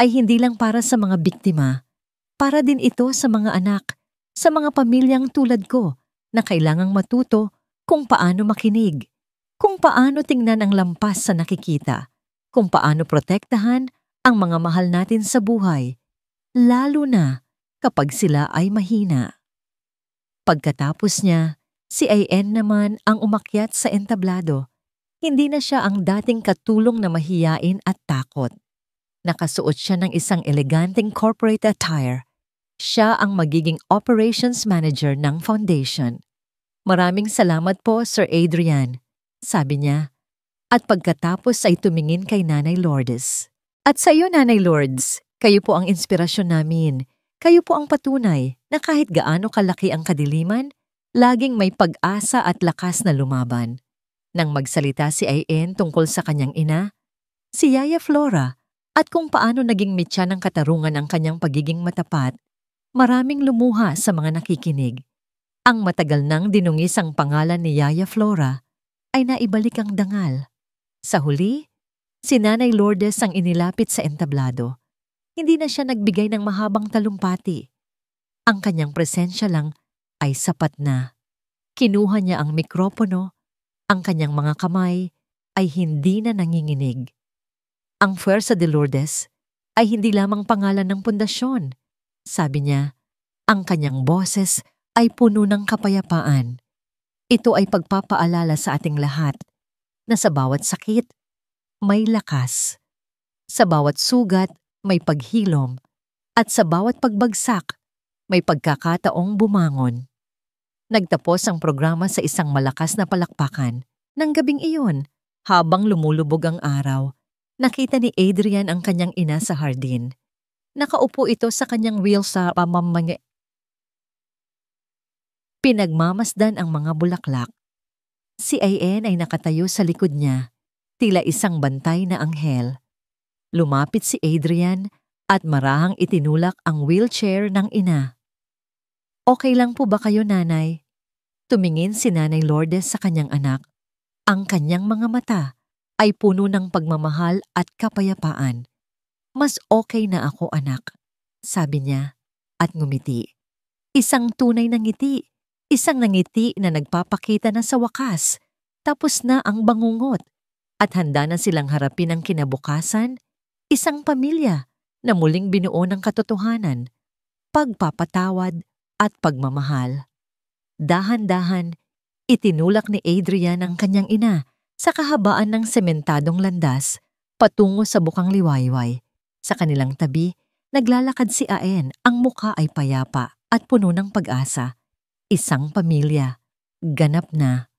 ay hindi lang para sa mga biktima, para din ito sa mga anak, sa mga pamilyang tulad ko na kailangang matuto kung paano makinig, kung paano tingnan ang lampas sa nakikita, kung paano protektahan ang mga mahal natin sa buhay, lalo na kapag sila ay mahina. Pagkatapos niya, si Ayen naman ang umakyat sa entablado. Hindi na siya ang dating katulong na mahiyain at takot. Nakasuot siya ng isang eleganteng corporate attire. Siya ang magiging operations manager ng foundation. Maraming salamat po, Sir Adrian, sabi niya. At pagkatapos ay tumingin kay Nanay Lourdes. At sa iyo, Nanay Lourdes, kayo po ang inspirasyon namin. Kayo po ang patunay na kahit gaano kalaki ang kadiliman, laging may pag-asa at lakas na lumaban. Nang magsalita si Ayen tungkol sa kanyang ina, si Yaya Flora, at kung paano naging mitya ng katarungan ang kanyang pagiging matapat, maraming lumuha sa mga nakikinig. Ang matagal nang dinungis ang pangalan ni Yaya Flora ay naibalik ang dangal. Sa huli, si Nanay Lourdes ang inilapit sa entablado. Hindi na siya nagbigay ng mahabang talumpati. Ang kanyang presensya lang ay sapat na. Kinuha niya ang mikropono, ang kanyang mga kamay ay hindi na nanginginig. Ang Fersa de Lourdes ay hindi lamang pangalan ng pundasyon. Sabi niya, ang kanyang boses ay puno ng kapayapaan. Ito ay pagpapaalala sa ating lahat na sa bawat sakit, may lakas. Sa bawat sugat, may paghilom. At sa bawat pagbagsak, may pagkakataong bumangon. Nagtapos ang programa sa isang malakas na palakpakan. Nang gabing iyon, habang lumulubog ang araw, nakita ni Adrian ang kanyang ina sa hardin. Nakaupo ito sa kanyang wheel sa pamamangge. Pinagmamasdan ang mga bulaklak. Si Ayen ay nakatayo sa likod niya, tila isang bantay na anghel. Lumapit si Adrian at marahang itinulak ang wheelchair ng ina. Okay lang po ba kayo, nanay? Tumingin si Nanay Lourdes sa kanyang anak. Ang kanyang mga mata ay puno ng pagmamahal at kapayapaan. Mas okay na ako, anak, sabi niya at ngumiti. Isang tunay na ngiti, Isang nangiti na nagpapakita na sa wakas, tapos na ang bangungot at handa na silang harapin ang kinabukasan, isang pamilya na muling binuo ng katotohanan, pagpapatawad at pagmamahal. Dahan-dahan, itinulak ni Adrian ang kanyang ina sa kahabaan ng sementadong landas patungo sa bukang liwayway. Sa kanilang tabi, naglalakad si Aen, ang muka ay payapa at puno ng pag-asa. Isang pamilya, ganap na